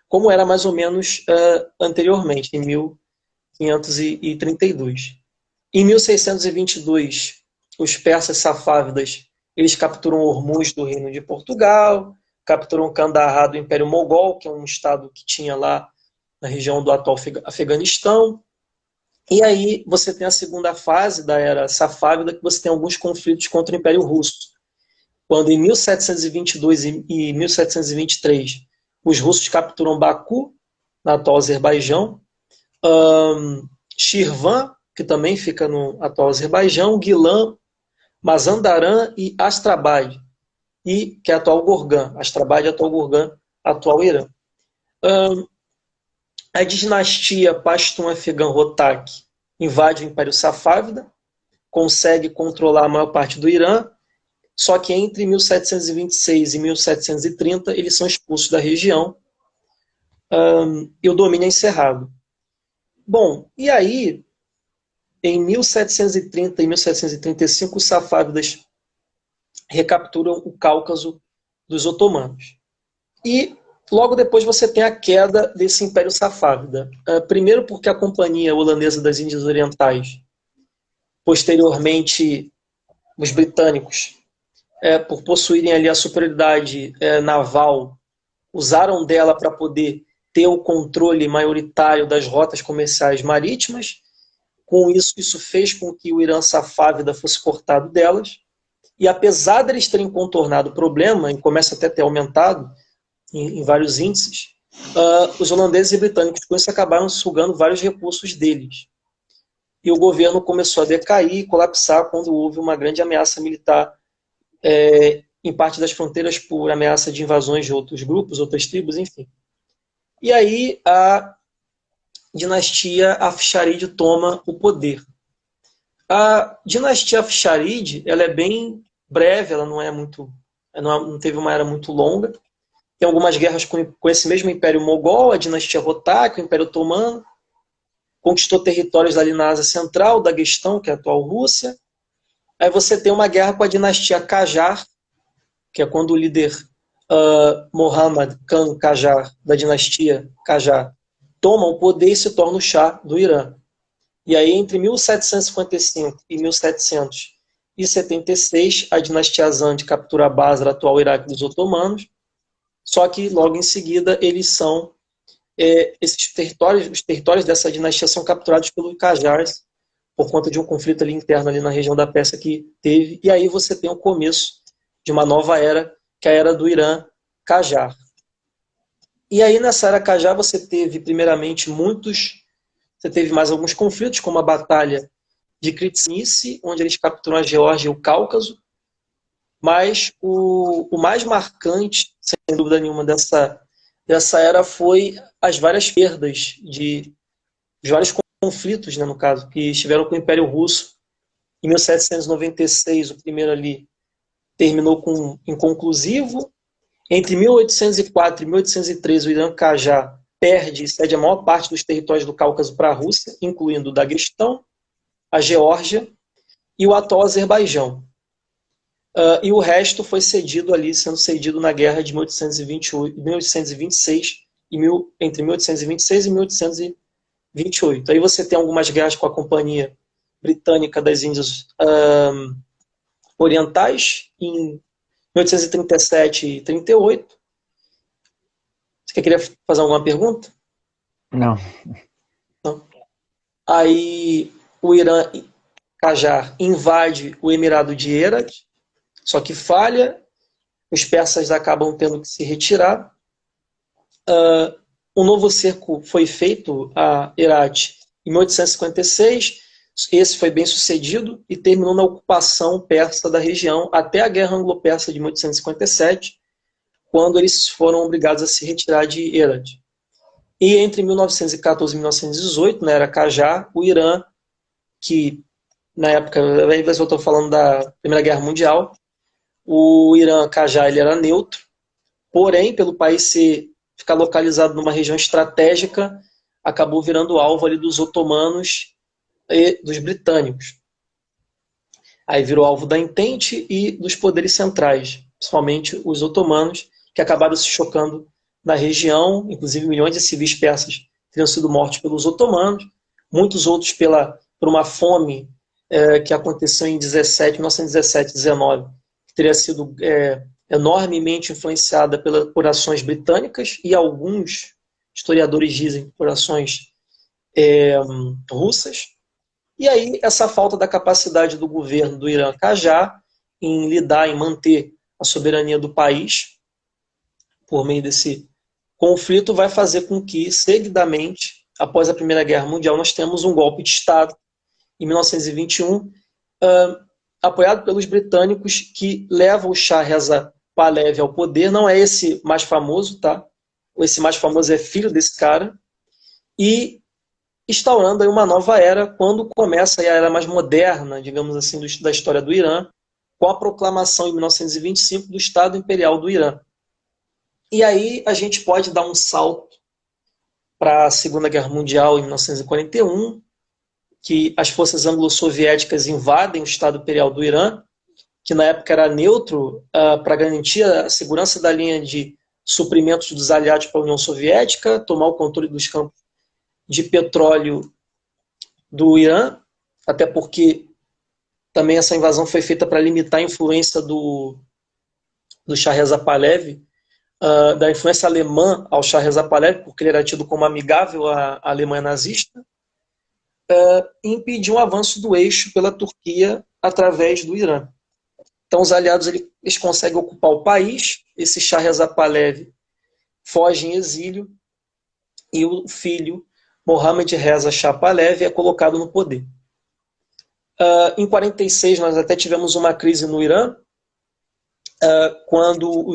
como era mais ou menos anteriormente, em 1532. Em 1622, os persas safávidas eles capturam Hormuz do Reino de Portugal, capturam Kandahar do Império Mogol, que é um estado que tinha lá na região do atual Afeganistão. E aí você tem a segunda fase da era safávida, que você tem alguns conflitos contra o Império Russo. Quando em 1722 e 1723 os russos capturam Baku, na atual Azerbaijão, Shirvan, que também fica no atual Azerbaijão, Gilan, Mazandaran e Astrabad, que é a atual Gorgan. Astrabad é a atual Gorgan, atual Irã. A dinastia Pashtun-Afegan-Hotak invade o Império Safávida, consegue controlar a maior parte do Irã, só que entre 1726 e 1730 eles são expulsos da região e o domínio é encerrado. Bom, e aí, em 1730 e 1735, os safávidas recapturam o Cáucaso dos otomanos. E logo depois você tem a queda desse Império Safávida. Primeiro porque a Companhia Holandesa das Índias Orientais, posteriormente os britânicos, por possuírem ali a superioridade naval, usaram dela para poder ter o controle maioritário das rotas comerciais marítimas. Com isso, isso fez com que o Irã Safávida fosse cortado delas. E apesar deles terem contornado o problema, e começa até a ter aumentado em vários índices, os holandeses e britânicos com isso acabaram sugando vários recursos deles. E o governo começou a decair e colapsar quando houve uma grande ameaça militar em parte das fronteiras por ameaça de invasões de outros grupos, outras tribos, enfim. E aí a dinastia Afsharid toma o poder. A dinastia Afsharid, ela é bem breve, ela não teve uma era muito longa. Tem algumas guerras com esse mesmo Império Mogol, a dinastia Hotak, o Império Otomano. Conquistou territórios ali na Ásia Central, Daguestão, que é a atual Rússia. Aí você tem uma guerra com a dinastia Qajar, que é quando o líder Mohammad Khan Qajar, da dinastia Qajar, toma o poder e se torna o Shah do Irã. E aí, entre 1755 e 1776, a dinastia Zand captura a Basra, atual Iraque, dos otomanos. Só que, logo em seguida, eles são os territórios dessa dinastia são capturados pelos Qajars por conta de um conflito ali interno ali na região da Pérsia que teve. E aí você tem o começo de uma nova era, que é a era do Irã Qajar. E aí, nessa era Qajar, você teve, primeiramente, você teve mais alguns conflitos, como a Batalha de Kritsnice, onde eles capturam a Geórgia e o Cáucaso. Mas o mais marcante, sem dúvida nenhuma, dessa era foi as várias perdas de vários conflitos, né, no caso, que estiveram com o Império Russo. Em 1796, o primeiro ali terminou inconclusivo. Entre 1804 e 1813, o Irã Qajar perde e cede a maior parte dos territórios do Cáucaso para a Rússia, incluindo o Daguestão, a Geórgia e o atual Azerbaijão. E o resto foi sendo cedido na guerra de 1826, entre 1826 e 1828. Aí você tem algumas guerras com a Companhia Britânica das Índias Orientais, em 1837 e 1838. Você queria fazer alguma pergunta? Não. Não. Aí o Irã Qajar invade o Emirado de Herat, só que falha, os persas acabam tendo que se retirar. Um novo cerco foi feito a Herat em 1856, esse foi bem sucedido e terminou na ocupação persa da região até a Guerra Anglo-Persa de 1857, quando eles foram obrigados a se retirar de Herat. E entre 1914 e 1918, na era Qajar, o Irã, que na época, aí eu estou falando da Primeira Guerra Mundial, o Irã Qajar ele era neutro, porém, pelo país ficar localizado numa região estratégica, acabou virando alvo ali dos otomanos e dos britânicos. Aí virou alvo da Entente e dos poderes centrais, principalmente os otomanos, que acabaram se chocando na região, inclusive milhões de civis persas teriam sido mortos pelos otomanos, muitos outros por uma fome que aconteceu em 1917, 19, que teria sido enormemente influenciada por ações britânicas e alguns historiadores dizem por ações russas. E aí essa falta da capacidade do governo do Irã Qajar em lidar, em manter a soberania do país por meio desse conflito vai fazer com que, seguidamente, após a Primeira Guerra Mundial, nós temos um golpe de Estado em 1921, apoiado pelos britânicos, que leva o Shah Reza Pahlavi ao poder. Não é esse mais famoso, tá? Esse mais famoso é filho desse cara. E instaurando aí uma nova era, quando começa aí a era mais moderna, digamos assim, da história do Irã, com a proclamação em 1925 do Estado Imperial do Irã. E aí a gente pode dar um salto para a Segunda Guerra Mundial em 1941, que as forças anglo-soviéticas invadem o Estado Imperial do Irã, que na época era neutro para garantir a segurança da linha de suprimentos dos aliados para a União Soviética, tomar o controle dos campos de petróleo do Irã, até porque também essa invasão foi feita para limitar a influência do Shah Reza Pahlavi, da influência alemã ao Shah Reza Pahlavi, porque ele era tido como amigável à Alemanha nazista. e impedir um avanço do eixo pela Turquia através do Irã. Então, os aliados eles conseguem ocupar o país, esse Shah Reza Pahlavi foge em exílio e o filho, Mohammad Reza Shah Pahlavi, é colocado no poder. Em 46, nós até tivemos uma crise no Irã, quando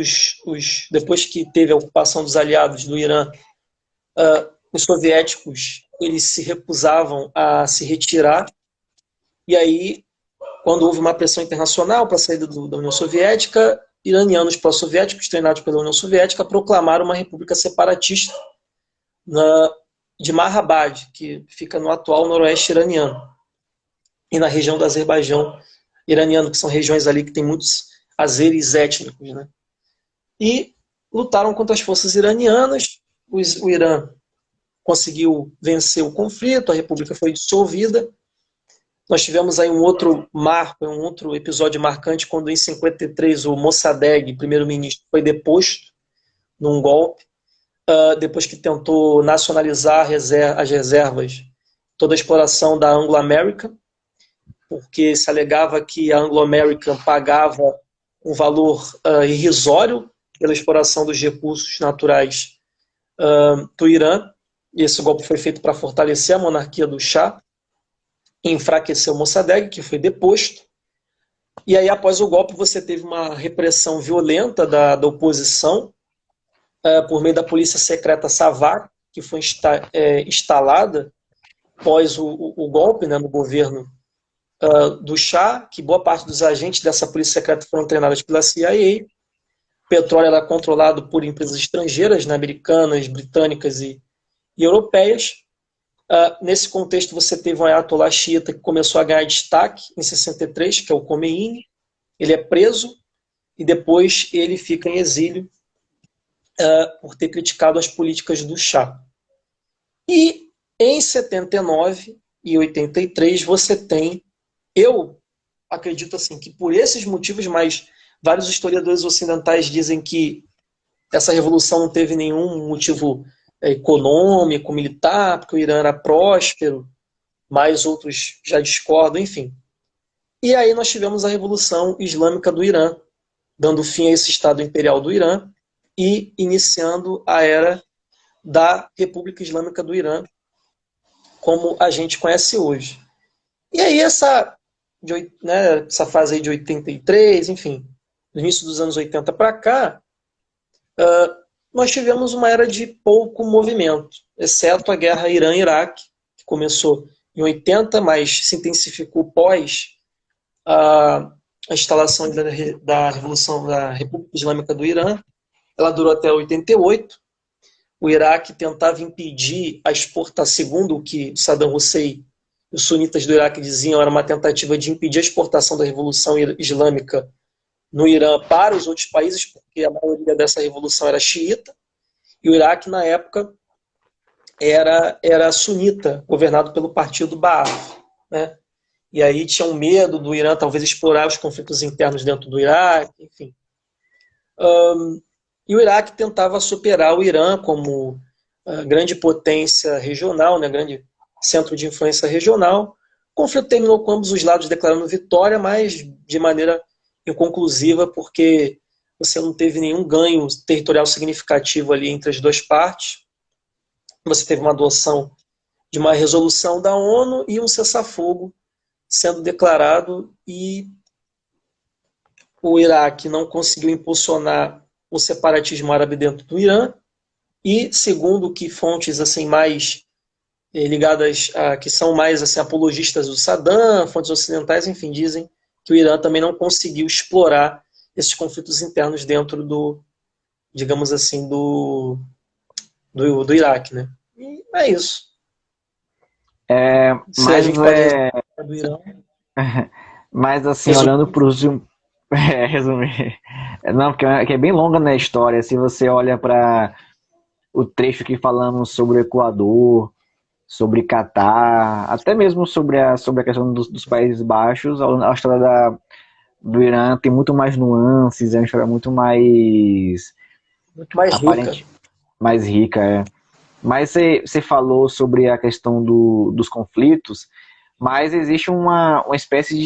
depois que teve a ocupação dos aliados do Irã, os soviéticos eles se recusavam a se retirar, e aí, quando houve uma pressão internacional para a saída da União Soviética, iranianos pró-soviéticos, treinados pela União Soviética, proclamaram uma república separatista de Mahabad, que fica no atual noroeste iraniano, e na região do Azerbaijão iraniano, que são regiões ali que tem muitos azeres étnicos, né? E lutaram contra as forças iranianas, o Irã conseguiu vencer o conflito, a república foi dissolvida. Nós tivemos aí um outro marco, um outro episódio marcante, quando em 53 o Mossadegh, primeiro-ministro, foi deposto num golpe, depois que tentou nacionalizar as reservas, toda a exploração da Anglo-American, porque se alegava que a Anglo-American pagava um valor irrisório pela exploração dos recursos naturais do Irã. Esse golpe foi feito para fortalecer a monarquia do Shah e enfraquecer o Mossadegh, que foi deposto. E aí, após o golpe, você teve uma repressão violenta da oposição por meio da polícia secreta Savak, que foi instalada após o golpe, né, no governo do Shah, que boa parte dos agentes dessa polícia secreta foram treinados pela CIA. O petróleo era controlado por empresas estrangeiras, né, americanas, britânicas e europeias. Nesse contexto, você teve um ayatollah xiita que começou a ganhar destaque em 63, que é o Khomeini. Ele é preso e depois ele fica em exílio por ter criticado as políticas do Shah. E em 79 e 83 você tem, eu acredito assim, que por esses motivos, mas vários historiadores ocidentais dizem que essa revolução não teve nenhum motivo econômico, militar, porque o Irã era próspero, mas outros já discordam, enfim. E aí nós tivemos a Revolução Islâmica do Irã, dando fim a esse Estado Imperial do Irã e iniciando a era da República Islâmica do Irã, como a gente conhece hoje. E aí essa fase aí de 83, enfim, no início dos anos 80 para cá, nós tivemos uma era de pouco movimento, exceto a guerra Irã-Iraque, que começou em 80, mas se intensificou pós a instalação da Revolução da República Islâmica do Irã. Ela durou até 88. O Iraque tentava impedir a exportação, segundo o que Saddam Hussein e os sunitas do Iraque diziam, era uma tentativa de impedir a exportação da Revolução Islâmica no Irã para os outros países, porque a maioria dessa revolução era xiita, e o Iraque, na época, era sunita, governado pelo partido Baath, né? E aí tinham medo do Irã talvez explorar os conflitos internos dentro do Iraque, enfim. E o Iraque tentava superar o Irã como grande potência regional, né, grande centro de influência regional. O conflito terminou com ambos os lados declarando vitória, mas de maneira inconclusiva, porque você não teve nenhum ganho territorial significativo ali entre as duas partes. Você teve uma adoção de uma resolução da ONU e um cessar-fogo sendo declarado, e o Iraque não conseguiu impulsionar o separatismo árabe dentro do Irã, e segundo que fontes assim mais ligadas que são mais assim apologistas do Saddam, fontes ocidentais, enfim, dizem que o Irã também não conseguiu explorar esses conflitos internos dentro do, digamos assim, do Iraque, né? E é isso. Mas a gente pode do Irã. Mas assim, olhando para os resumir. Não, porque é bem longa, né, a história. Se você olha para o trecho que falamos sobre o Equador, sobre Catar, até mesmo sobre a questão dos Países Baixos, a história do Irã tem muito mais nuances, é uma história muito mais rica. Mais rica, Mas você falou sobre a questão dos conflitos, mas existe uma espécie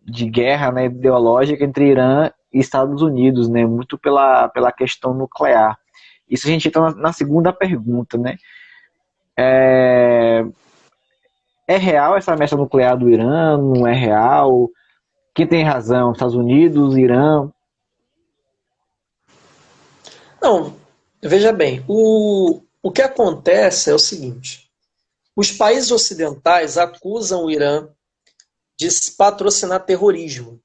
de guerra, né, ideológica entre Irã e Estados Unidos, né, muito pela questão nuclear. Isso a gente entra na segunda pergunta, né? É, é real essa ameaça nuclear do Irã? Não é real? Quem tem razão? Estados Unidos, Irã? Não, veja bem, o que acontece é o seguinte: os países ocidentais acusam o Irã de patrocinar terrorismo,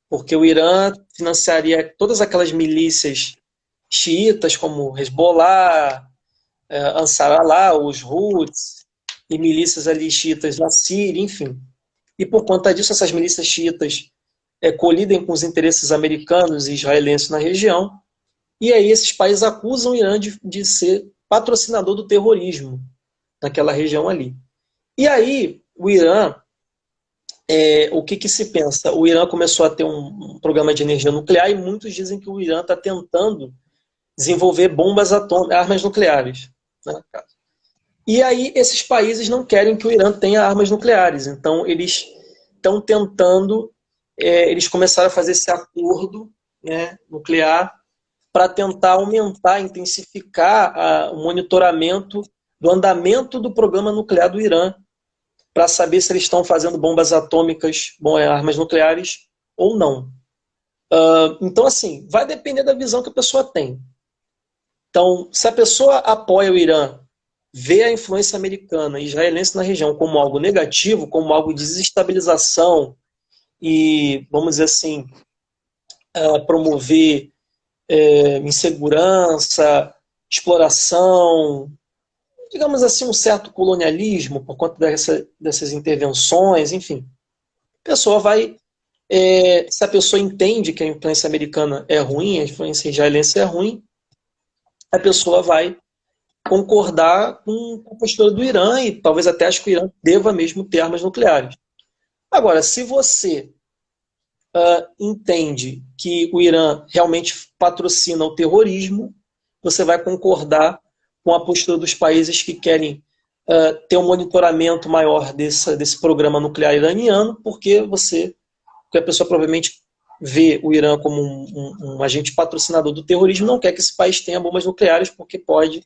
porque o Irã financiaria todas aquelas milícias xiitas, como Hezbollah, Ansar Allah, os Houthis, e milícias ali xiitas na Síria, enfim. E por conta disso, essas milícias xiitas colidem com os interesses americanos e israelenses na região, e aí esses países acusam o Irã de ser patrocinador do terrorismo naquela região ali. E aí, o Irã, o que se pensa? O Irã começou a ter um programa de energia nuclear e muitos dizem que o Irã está tentando desenvolver bombas atômicas, armas nucleares. Né? E aí esses países não querem que o Irã tenha armas nucleares, então eles estão tentando, eles começaram a fazer esse acordo, né, nuclear para tentar aumentar, intensificar o monitoramento do andamento do programa nuclear do Irã, para saber se eles estão fazendo bombas atômicas, armas nucleares ou não. Então, assim, vai depender da visão que a pessoa tem. Então, se a pessoa apoia o Irã, vê a influência americana e israelense na região como algo negativo, como algo de desestabilização e, vamos dizer assim, promover insegurança, exploração, digamos assim, um certo colonialismo por conta dessas intervenções, enfim. A pessoa vai. Se a pessoa entende que a influência americana é ruim, a influência israelense é ruim, a pessoa vai concordar com a postura do Irã e talvez até acho que o Irã deva mesmo ter armas nucleares. Agora, se você entende que o Irã realmente patrocina o terrorismo, você vai concordar com a postura dos países que querem ter um monitoramento maior desse programa nuclear iraniano, porque a pessoa provavelmente vê o Irã como um agente patrocinador do terrorismo, não quer que esse país tenha bombas nucleares, porque pode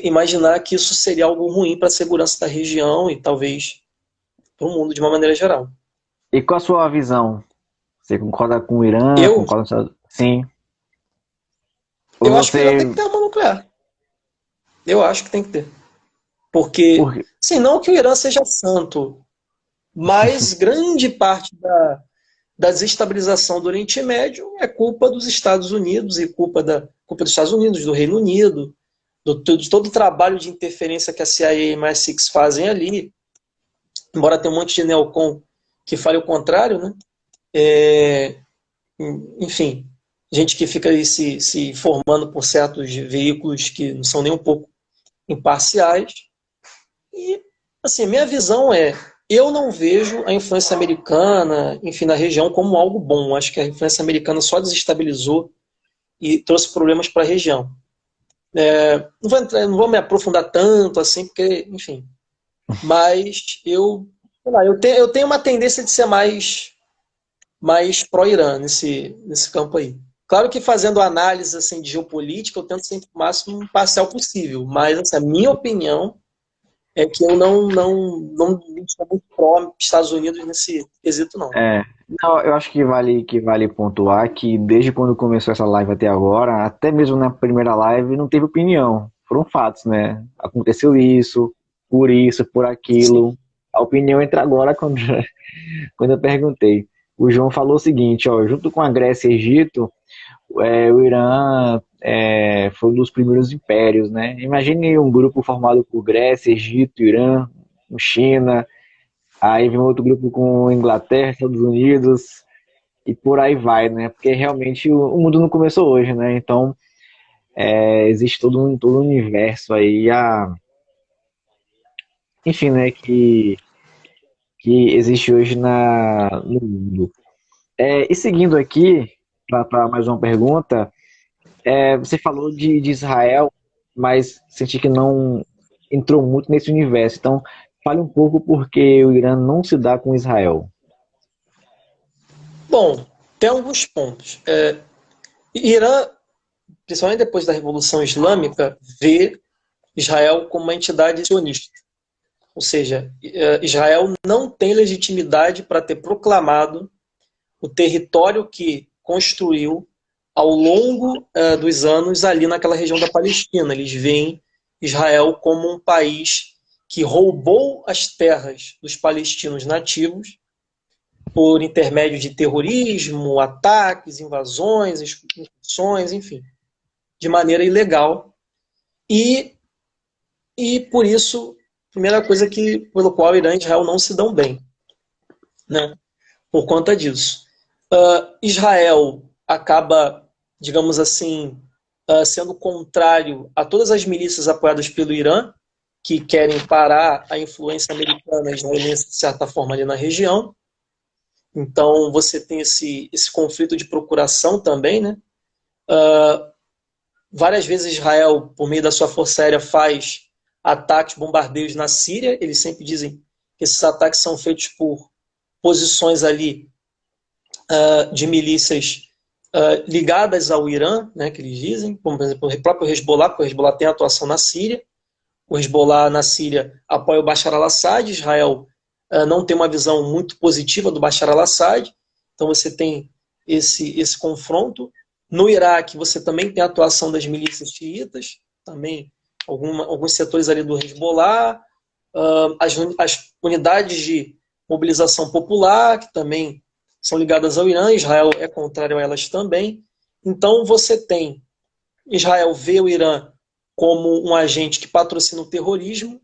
imaginar que isso seria algo ruim para a segurança da região e talvez para o mundo de uma maneira geral. E qual a sua visão? Você concorda com o Irã? Eu, Concorda com os Estados Unidos? Sim. Ou eu acho que o Irã tem que você. ter arma nuclear. Eu acho que tem que ter. Porque, Por quê? sim, não que o Irã seja santo, mas grande parte da desestabilização do Oriente Médio é culpa dos Estados Unidos e culpa dos Estados Unidos, do Reino Unido, de todo o trabalho de interferência que a CIA e a MI6 fazem ali, embora tenha um monte de neocon que fale o contrário, né? Enfim, gente que fica aí se informando por certos veículos que não são nem um pouco imparciais. E, assim, minha visão eu não vejo a influência americana, enfim, na região como algo bom. Acho que a influência americana só desestabilizou e trouxe problemas para a região. Não vou me aprofundar tanto assim, porque, enfim. Mas eu tenho uma tendência de ser mais pró-Irã nesse campo aí. Claro que fazendo análise assim, de geopolítica, eu tento sempre o máximo imparcial possível, mas assim, a minha opinião é que eu não sou muito pró-Estados Unidos nesse quesito, não. É, não, eu acho que vale pontuar que desde quando começou essa live até agora, até mesmo na primeira live, não teve opinião. Foram fatos, né? Aconteceu isso, por Sim. aquilo. A opinião entra agora quando, quando eu perguntei. O João falou o seguinte, ó, junto com a Grécia e Egito, o Irã foi um dos primeiros impérios, né? Imagine um grupo formado por Grécia, Egito, Irã, China, aí vem outro grupo com Inglaterra, Estados Unidos e por aí vai, né? Porque realmente o mundo não começou hoje, né? Então existe todo um universo aí, enfim, né? Que existe hoje no mundo. E seguindo aqui para mais uma pergunta, você falou de Israel. mas senti que não entrou muito nesse universo. Então, fale um pouco porque o Irã não se dá com Israel. Bom, tem alguns pontos. Irã, principalmente depois da Revolução Islâmica, vê Israel como uma entidade sionista. Ou seja, Israel não tem legitimidade para ter proclamado o território que construiu ao longo dos anos ali naquela região da Palestina. Eles veem Israel como um país que roubou as terras dos palestinos nativos por intermédio de terrorismo, ataques, invasões, excursões, enfim, de maneira ilegal. E, por isso, a primeira coisa pelo qual Irã e Israel não se dão bem, né? Por conta disso. Israel acaba, digamos assim, sendo contrário a todas as milícias apoiadas pelo Irã, que querem parar a influência americana e israelense, de certa forma, ali na região. Então, você tem esse conflito de procuração também, né? Várias vezes Israel, por meio da sua força aérea, faz ataques, bombardeios na Síria. Eles sempre dizem que esses ataques são feitos por posições ali de milícias ligadas ao Irã, né, que eles dizem, como por exemplo o próprio Hezbollah, porque o Hezbollah tem atuação na Síria. O Hezbollah na Síria apoia o Bashar al-Assad. Israel não tem uma visão muito positiva do Bashar al-Assad. Então você tem esse confronto. No Iraque você também tem a atuação das milícias xiitas, também alguns setores ali do Hezbollah, as unidades de mobilização popular, que também são ligadas ao Irã. Israel é contrário a elas também. Então você tem Israel vê o Irã como um agente que patrocina o terrorismo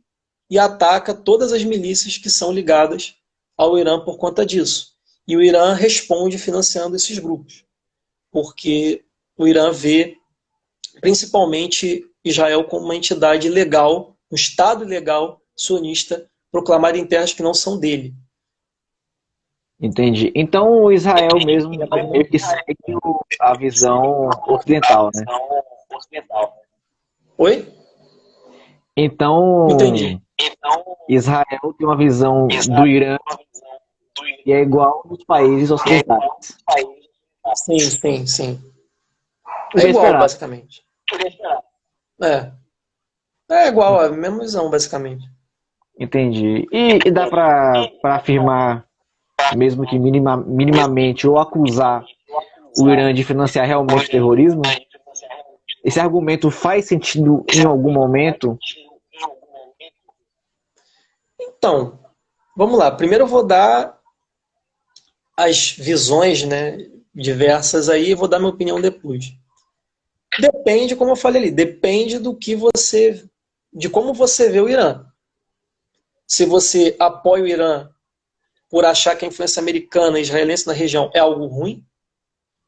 e ataca todas as milícias que são ligadas ao Irã por conta disso. E o Irã responde financiando esses grupos, porque o Irã vê principalmente Israel como uma entidade legal, um Estado legal sionista proclamado em terras que não são dele. Entendi. Então, o Israel mesmo meio que segue a visão ocidental, né? Oi? Então, Entendi. Israel tem uma visão do Irã que é igual nos países ocidentais. Sim, sim, sim. O É que é igual, esperado. basicamente. É. É igual, a mesma visão, basicamente. Entendi. E dá para afirmar, mesmo que minimamente, ou acusar o Irã de financiar realmente o terrorismo? Esse argumento faz sentido em algum momento? Então, vamos lá. Primeiro eu vou dar as visões, né, diversas aí, e vou dar minha opinião depois. Depende, como eu falei ali, depende de como você vê o Irã. Se você apoia o Irã por achar que a influência americana e israelense na região é algo ruim,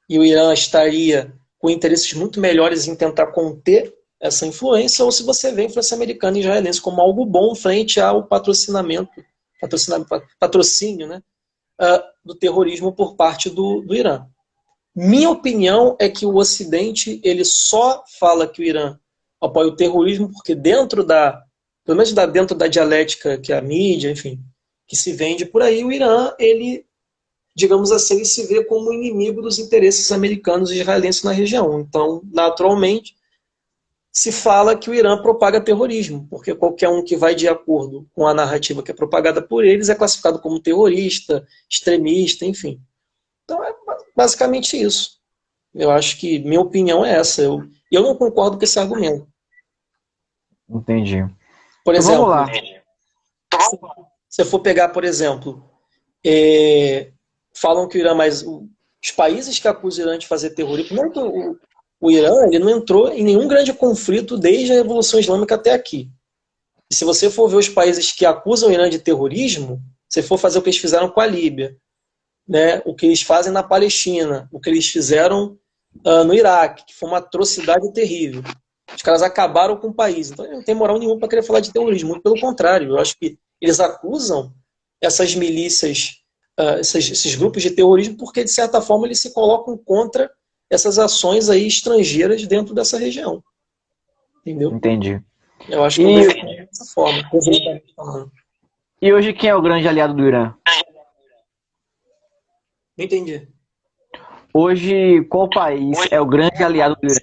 e o Irã estaria com interesses muito melhores em tentar conter essa influência, ou se você vê a influência americana e israelense como algo bom frente ao patrocínio, né, do terrorismo por parte do Irã. Minha opinião é que o Ocidente ele só fala que o Irã apoia o terrorismo porque pelo menos dentro da dialética que a mídia, enfim, que se vende por aí, o Irã, ele, digamos assim, ele se vê como inimigo dos interesses americanos e israelenses na região. Então, naturalmente, se fala que o Irã propaga terrorismo, porque qualquer um que vai de acordo com a narrativa que é propagada por eles é classificado como terrorista, extremista, enfim. Então é basicamente isso. Eu acho que minha opinião é essa. Eu não concordo com esse argumento. Entendi. Por Então vamos exemplo, lá. se você for pegar, por exemplo, falam que o Irã, mas os países que acusam o Irã de fazer terrorismo, primeiro que o Irã ele não entrou em nenhum grande conflito desde a Revolução Islâmica até aqui. E se você for ver os países que acusam o Irã de terrorismo, se for fazer o que eles fizeram com a Líbia, né, o que eles fazem na Palestina, o que eles fizeram no Iraque, que foi uma atrocidade terrível. Os caras acabaram com o país. Então não tem moral nenhuma para querer falar de terrorismo. Muito pelo contrário, eu acho que eles acusam essas milícias, esses grupos de terrorismo, porque de certa forma eles se colocam contra essas ações aí estrangeiras dentro dessa região. entendeu? Entendi. Eu acho que eu E, vejo dessa forma, politicamente falando. e hoje quem é o grande aliado do Irã? Não entendi. Hoje, qual país é o grande aliado do Irã?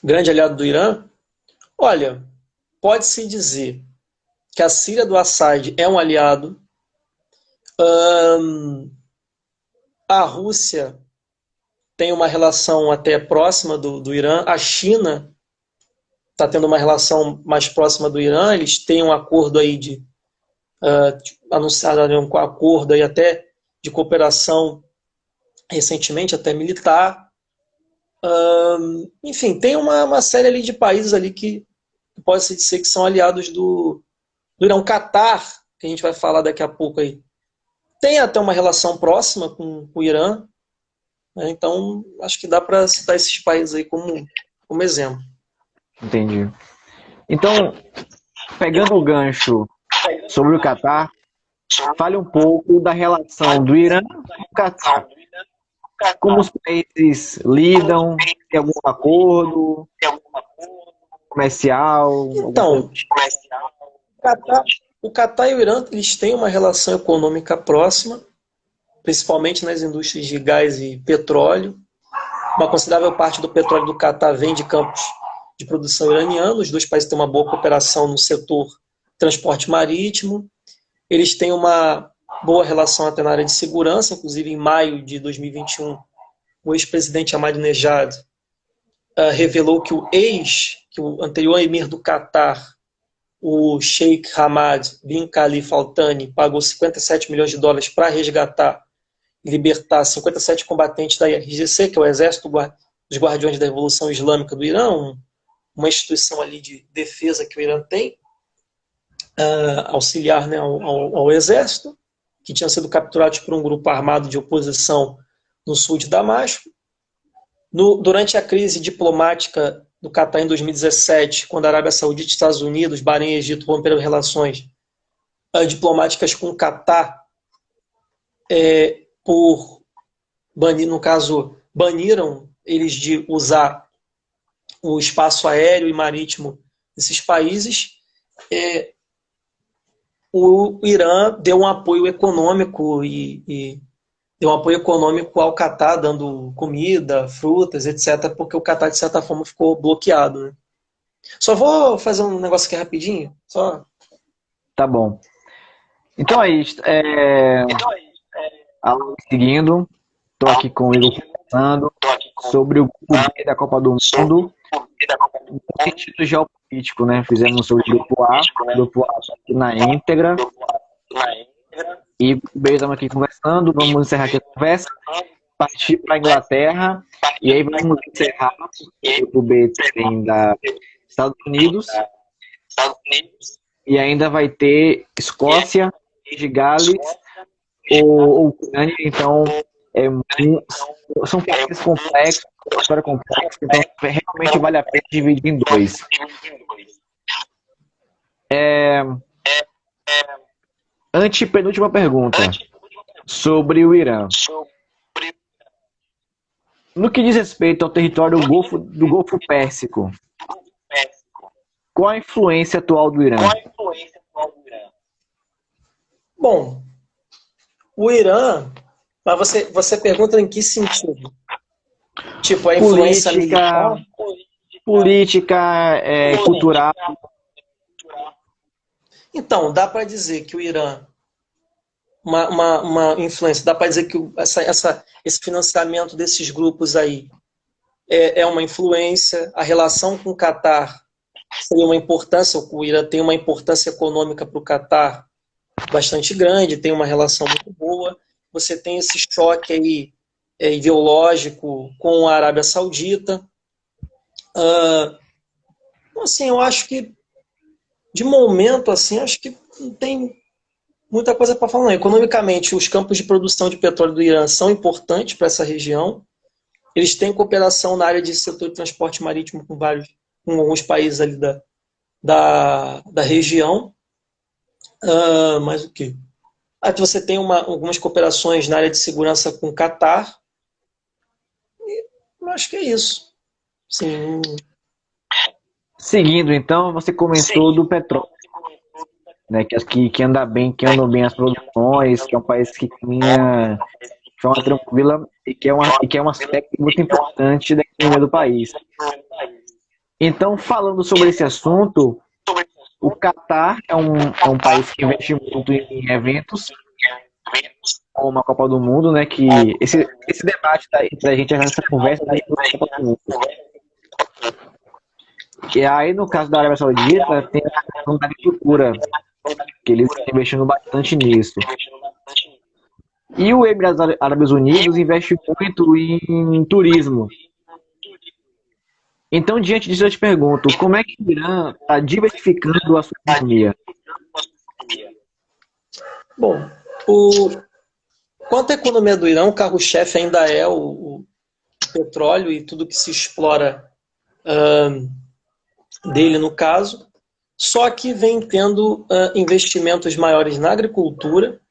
Grande aliado do Irã? Olha, pode-se dizer que a Síria do Assad é um aliado. A Rússia tem uma relação até próxima do Irã. A China está tendo uma relação mais próxima do Irã. Eles têm um acordo aí de anunciaram um acordo aí até de cooperação recentemente, até militar. Enfim, tem uma série ali de países ali que pode-se dizer que são aliados do Irã. O Catar, que a gente vai falar daqui a pouco aí, tem até uma relação próxima com o Irã, né? Então acho que dá para citar esses países aí como exemplo. Entendi. Então, pegando o gancho sobre o Catar, fale um pouco da relação do Irã com o Catar. Como os países lidam? Tem algum acordo comercial? Alguma coisa? Então, o Catar, o Catar e o Irã eles têm uma relação econômica próxima, principalmente nas indústrias de gás e petróleo. Uma considerável parte do petróleo do Catar vem de campos de produção iraniano. Os dois países têm uma boa cooperação no setor transporte marítimo. Eles têm uma boa relação até na área de segurança. Inclusive, em maio de 2021, o ex-presidente Ahmadinejad revelou que o anterior emir do Catar, o Sheikh Hamad bin Khalifa Al Thani, pagou 57 milhões de dólares para resgatar e libertar 57 combatentes da IRGC, que é o Exército dos Guardiões da Revolução Islâmica do Irã, uma instituição ali de defesa que o Irã tem, auxiliar, né, ao exército, que tinham sido capturados por um grupo armado de oposição no sul de Damasco. Durante a crise diplomática do Catar em 2017, quando a Arábia Saudita, Estados Unidos, Bahrein e Egito romperam relações diplomáticas com o Catar, por banir, no caso, baniram eles de usar o espaço aéreo e marítimo desses países. O Irã deu um apoio econômico e deu um apoio econômico ao Catar, dando comida, frutas, etc., porque o Catar, de certa forma, ficou bloqueado. Né? Só vou fazer um negócio aqui rapidinho. Só. Tá bom. Então é isso. Seguindo, estou aqui com o Igor conversando sobre o grupo B da Copa do Mundo no sentido geopolítico, né? Fizemos sobre o grupo A aqui na íntegra. E o B estamos aqui conversando. Vamos encerrar aqui a conversa, partir para a Inglaterra, e aí vamos encerrar. O grupo B tem da Estados Unidos, e ainda vai ter Escócia, de Gales ou Ucrânia. Então, são países complexos, história complexa, então realmente vale a pena dividir em dois. Antepenúltima pergunta sobre o Irã. No que diz respeito ao território do Golfo Pérsico, qual a influência atual do Irã? Bom, o Irã, mas você pergunta em que sentido? Tipo, a influência política, cultural. Então, dá para dizer que o Irã, uma influência, dá para dizer que esse financiamento desses grupos aí é uma influência, a relação com o Catar seria uma importância, o Irã tem uma importância econômica para o Catar bastante grande, tem uma relação muito boa, você tem esse choque aí ideológico com a Arábia Saudita. Então, assim, eu acho que de momento, assim, acho que não tem muita coisa para falar. Não. Economicamente, os campos de produção de petróleo do Irã são importantes para essa região. Eles têm cooperação na área de setor de transporte marítimo com alguns países ali da região. Mas o quê? Aí você tem algumas cooperações na área de segurança com o Catar. E eu acho que é isso. Sim. Seguindo, então, você comentou do petróleo, né? Que anda bem, que andam bem as produções, que é um país que caminha de forma tranquila e que é um aspecto muito importante da economia do país. Então, falando sobre esse assunto, o Catar é um país que investe muito em eventos, como a Copa do Mundo, né? Que esse debate da gente, essa conversa da Copa do Mundo. E aí, no caso da Arábia Saudita, tem a questão da agricultura, que eles estão investindo bastante nisso. E o Emirados Árabes Unidos investe muito em turismo. Então, diante disso, eu te pergunto, como é que o Irã está diversificando a sua economia? Bom, quanto à economia do Irã, o carro-chefe ainda é o petróleo e tudo que se explora dele, no caso, só que vem tendo investimentos maiores na agricultura,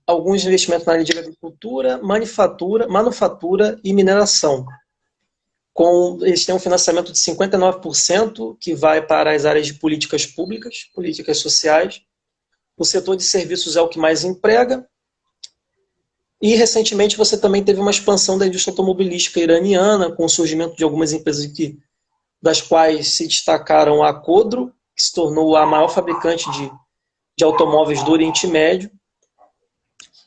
alguns investimentos na área de agricultura, manufatura e mineração. Eles têm um financiamento de 59% que vai para as áreas de políticas públicas, políticas sociais. O setor de serviços é o que mais emprega. E, recentemente, você também teve uma expansão da indústria automobilística iraniana, com o surgimento de algumas empresas das quais se destacaram a Khodro, que se tornou a maior fabricante de automóveis do Oriente Médio,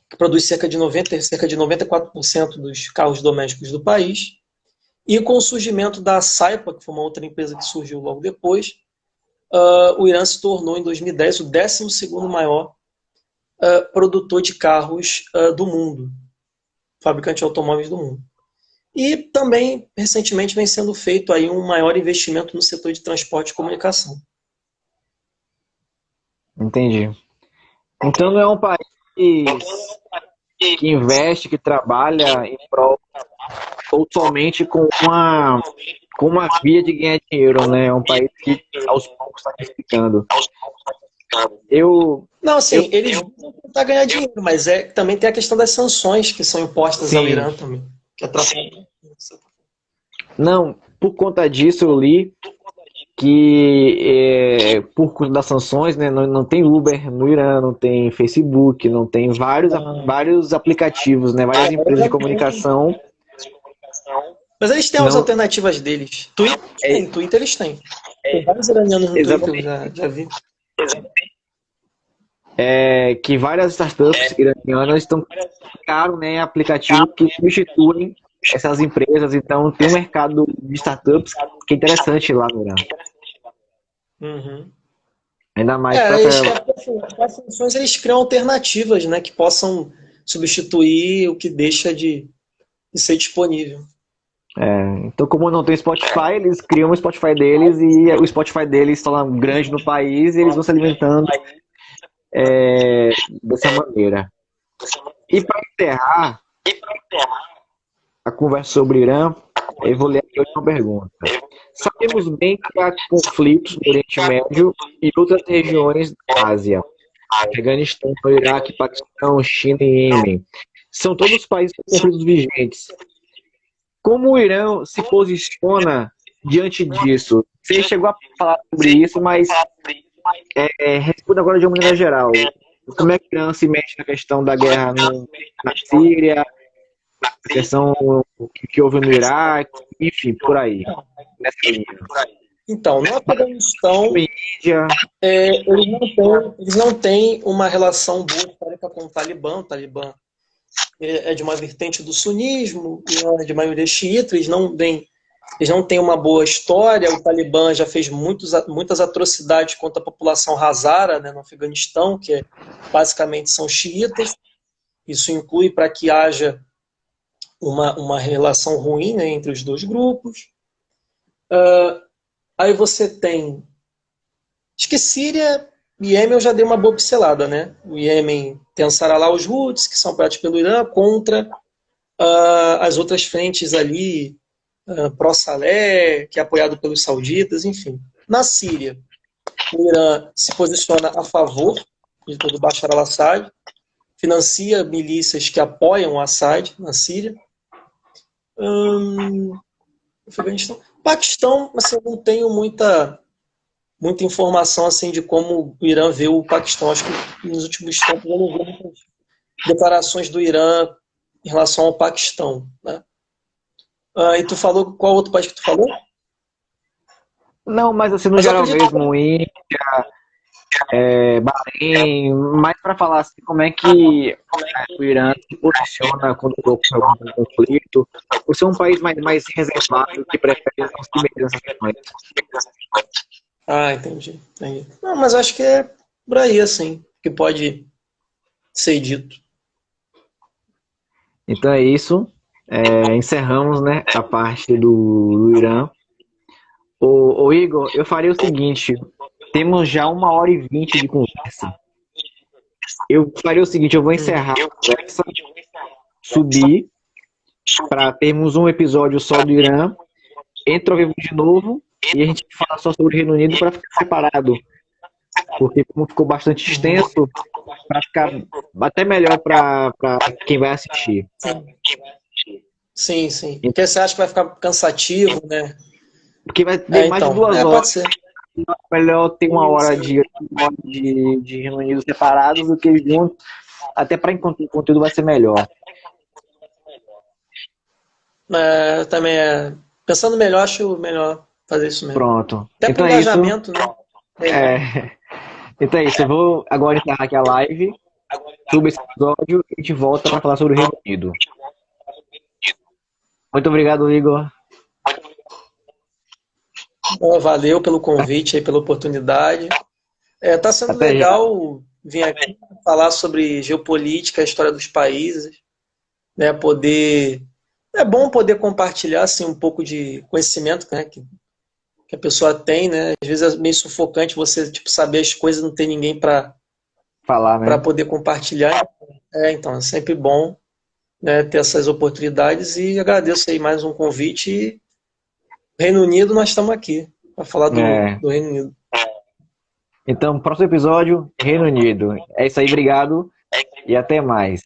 que produz cerca de 94% dos carros domésticos do país. E com o surgimento da Saipa, que foi uma outra empresa que surgiu logo depois, o Irã se tornou, em 2010, o 12º maior produtor de carros do mundo, fabricante de automóveis do mundo. E também, recentemente, vem sendo feito aí um maior investimento no setor de transporte e comunicação. Entendi. Então não é um país que investe, que trabalha em prol ou somente com uma via de ganhar dinheiro, né? É um país que aos poucos está diversificando. Não, sim, eles vão tentar ganhar dinheiro, mas também tem a questão das sanções que são impostas ao Irã também, que atrapalham. Não, por conta disso eu li que por conta das sanções, né, não tem Uber no Irã, não tem Facebook, não tem vários aplicativos, né, várias empresas de comunicação. Mas eles têm as alternativas deles. Twitter eles têm. Tem vários iranianos no Twitter, já vi. Que várias startups iranianas estão criando, né, aplicativos que substituem essas empresas. Então tem um mercado de startups que é interessante lá no Irã. Uhum. Ainda mais as funções, eles criam alternativas, né, que possam substituir o que deixa de ser disponível. Então, como não tem Spotify, eles criam o Spotify deles e o Spotify deles está grande no país e eles vão se alimentando dessa maneira. E para encerrar a conversa sobre o Irã, eu vou ler aqui a última pergunta. Sabemos bem que há conflitos no Oriente Médio e outras regiões da Ásia. Afeganistão, Iraque, Paquistão, China e Iêmen. São todos países com conflitos vigentes. Como o Irã se posiciona diante disso? Você chegou a falar sobre isso, mas responda agora de uma maneira geral. Como é que o Irã se mete na questão da guerra na Síria, na questão que houve no Iraque, enfim, por aí. Nessa linha. Então, no Afeganistão, eles não têm uma relação boa histórica com o Talibã. O Talibã é de uma vertente do sunismo, é de maioria xiita, eles não têm uma boa história. O Talibã já fez muitas atrocidades contra a população Hazara, né, no Afeganistão, que basicamente são xiitas. Isso inclui para que haja uma relação ruim, né, entre os dois grupos. Aí você tem... Acho que Síria e Iêmen eu já dei uma boa pincelada, né? O Iêmen tem Ansarallah os Houthis, que são apoiados pelo Irã, contra as outras frentes ali, pró-Saleh, que é apoiado pelos sauditas, enfim. Na Síria, o Irã se posiciona a favor do Bashar al-Assad, financia milícias que apoiam o Assad na Síria. Afeganistão. Paquistão, assim, eu não tenho muita informação assim de como o Irã vê o Paquistão. Acho que nos últimos tempos eu não vi muitas declarações do Irã em relação ao Paquistão, né? E tu falou qual outro país que tu falou? Não, mas assim, no Mas eu geral acredito que mesmo, Bahrein, mais para falar assim, como é que o Irã se posiciona quando ocorre algum conflito, por ser um país mais reservado, que prefere não se meter nessas questões. entendi. Não, mas acho que é por aí assim que pode ser dito. Então é isso. Encerramos, né, a parte do Irã. Ô Igor, eu faria o seguinte: temos já 1h20 de conversa. Eu faria o seguinte: eu vou encerrar a conversa, subir, para termos um episódio só do Irã, entra ao vivo de novo e a gente fala só sobre o Reino Unido para ficar separado. Porque como ficou bastante extenso, para ficar até melhor para quem vai assistir. Sim. Porque você acha que vai ficar cansativo, né? Porque vai ter mais de Então, 2 horas. pode ser. Melhor ter uma hora Sim. de Reino Unido separados do que juntos, até para encontrar o conteúdo vai ser melhor. Também pensando melhor, acho melhor fazer isso mesmo. Pronto. Até para Então é isso. engajamento, né? Então é isso. Eu vou agora encerrar aqui a live sobre esse episódio e a gente volta para falar sobre o Reino Unido. Muito obrigado, Igor. Valeu pelo convite, aí, pela oportunidade. Tá sendo Até já. legal vir aqui falar sobre geopolítica, a história dos países, né? É bom poder compartilhar assim, um pouco de conhecimento, né, que a pessoa tem, né? Às vezes é meio sufocante você tipo, saber as coisas e não ter ninguém para Falar, né? poder compartilhar. Então é sempre bom, né, ter essas oportunidades e agradeço aí mais um convite. E Reino Unido, nós estamos aqui para falar do Reino Unido. Então, próximo episódio, Reino Unido. É isso aí, obrigado e até mais.